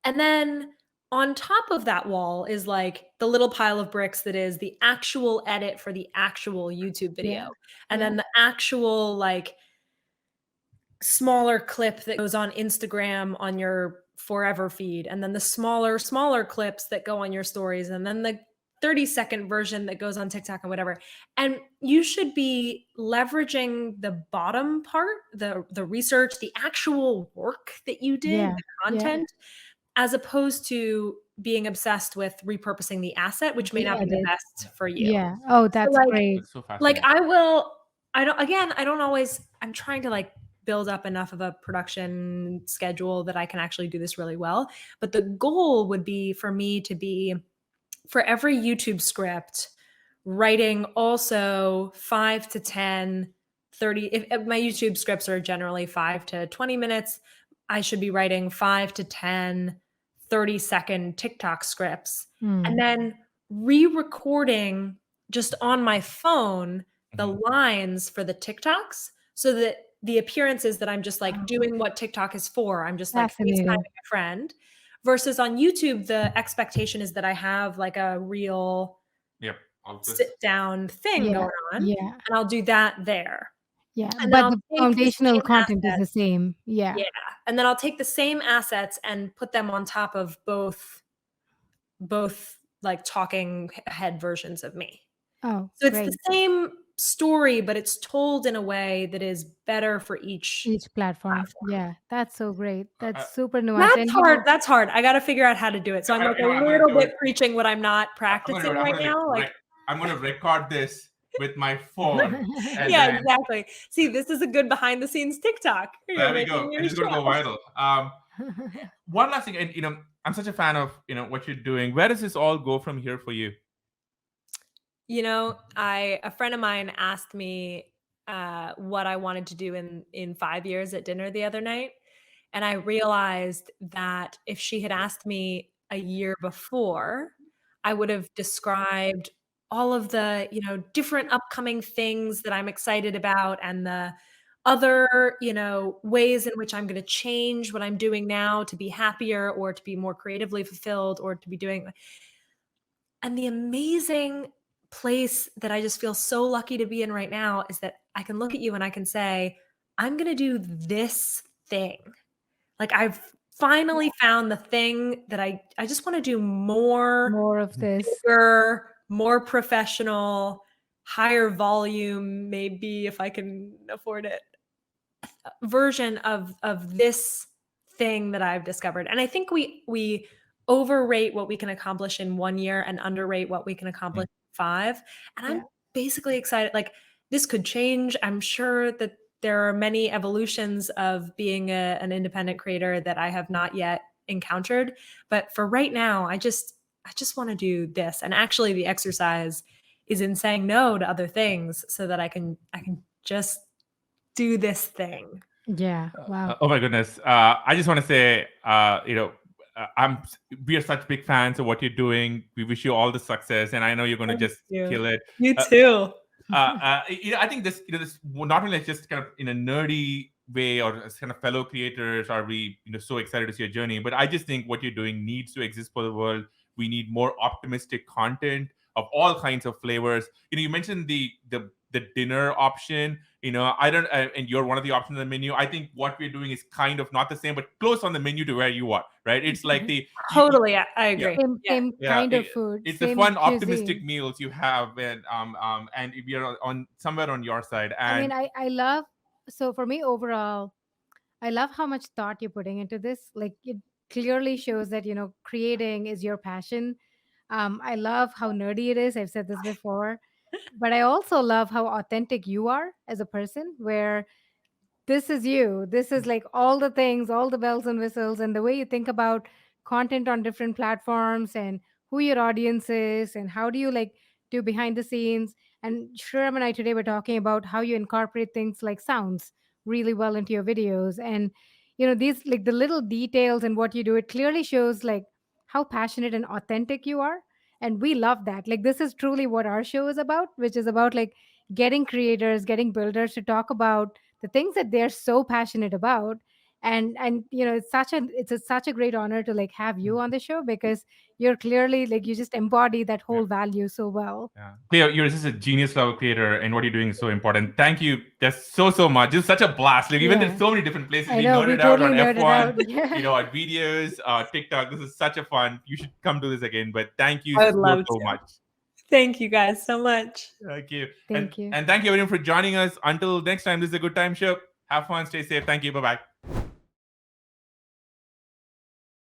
then on top of that wall is like the little pile of bricks that is the actual edit for the actual YouTube video. And then the actual like smaller clip that goes on Instagram on your forever feed, and then the smaller clips that go on your stories, and then the 30-second version that goes on TikTok and whatever. And you should be leveraging the bottom part, the research, the actual work that you did, the content, as opposed to being obsessed with repurposing the asset, which may not be the best for you. Yeah. Oh, that's so, like, great. That's so fascinating. I'm trying to like build up enough of a production schedule that I can actually do this really well. But the goal would be for me to be, for every YouTube script, writing also 5 to 10, 30, if my YouTube scripts are generally 5 to 20 minutes, I should be writing 5 to 10, 30-second TikTok scripts, and then re-recording just on my phone the lines for the TikToks, so that the appearance is that I'm just like doing what TikTok is for. I'm just like FaceTiming a friend. Versus on YouTube, the expectation is that I have like a real sit down thing going on, and I'll do that there. Yeah, and but the foundational content is the same. Yeah. And then I'll take the same assets and put them on top of both like talking head versions of me. Oh, so it's the same story, but it's told in a way that is better for each platform. Yeah, that's so great. That's super nuanced. That's hard. That's hard. I got to figure out how to do it. So I'm like a little bit preaching what I'm not practicing right now. Like, I'm going to record this with my phone. Yeah, exactly. See, this is a good behind the scenes TikTok. There we go. It's going to go viral. One last thing, and I'm such a fan of what you're doing. Where does this all go from here for you? A friend of mine asked me what I wanted to do in 5 years at dinner the other night. And I realized that if she had asked me a year before, I would have described all of the, different upcoming things that I'm excited about, and the other, ways in which I'm going to change what I'm doing now to be happier or to be more creatively fulfilled or to be doing. And the amazing place that I just feel so lucky to be in right now is that I can look at you and I can say, I'm going to do this thing. Like, I've finally found the thing that I just want to do more of this, bigger, more professional, higher volume, maybe if I can afford it, version of this thing that I've discovered. And I think we overrate what we can accomplish in 1 year and underrate what we can accomplish in 5. And I'm basically excited. Like, this could change. I'm sure that there are many evolutions of being an independent creator that I have not yet encountered. But for right now, I just want to do this. And actually the exercise is in saying no to other things so that I can just do this thing. Yeah. Wow. Oh my goodness. I just want to say, we are such big fans of what you're doing. We wish you all the success, and I know you're going to just kill it. You too. I think this not only just kind of in a nerdy way, or as kind of fellow creators are we so excited to see your journey, but I just think what you're doing needs to exist for the world. We need more optimistic content of all kinds of flavors. You mentioned the dinner option. I don't, and you're one of the options on the menu. I think what we're doing is kind of not the same, but close on the menu to where you are, right? It's like totally. I agree. Same kind of food. It's the fun, optimistic meals you have, and if you're on somewhere on your side. And I love. So for me overall, I love how much thought you're putting into this. Like, it clearly shows that creating is your passion. I love how nerdy it is. I've said this before. But I also love how authentic you are as a person, where this is you. This is like all the things, all the bells and whistles, and the way you think about content on different platforms and who your audience is and how do you like do behind the scenes. And Shriram and I today were talking about how you incorporate things like sounds really well into your videos. And these like the little details and what you do, it clearly shows like how passionate and authentic you are. And we love that. Like this is truly what our show is about, which is about like getting creators, getting builders to talk about the things that they're so passionate about. And such a great honor to like have you on the show, because you're clearly like you just embody that Yeah. whole value so well. Yeah. Cleo, you're just a genius level creator, and what you're doing is so important. Thank you. There's so much. It's such a blast. Like, we went to Yeah, so many different places. I We know, we nerded out totally on nerded F1, out. Yeah. on videos, TikTok. This is such a fun. You should come do this again. But thank you I would love so to. much. Thank you guys so much. Thank you. Thank you. And thank you everyone for joining us. Until next time, this is a good time show. Have fun, stay safe. Thank you. Bye bye.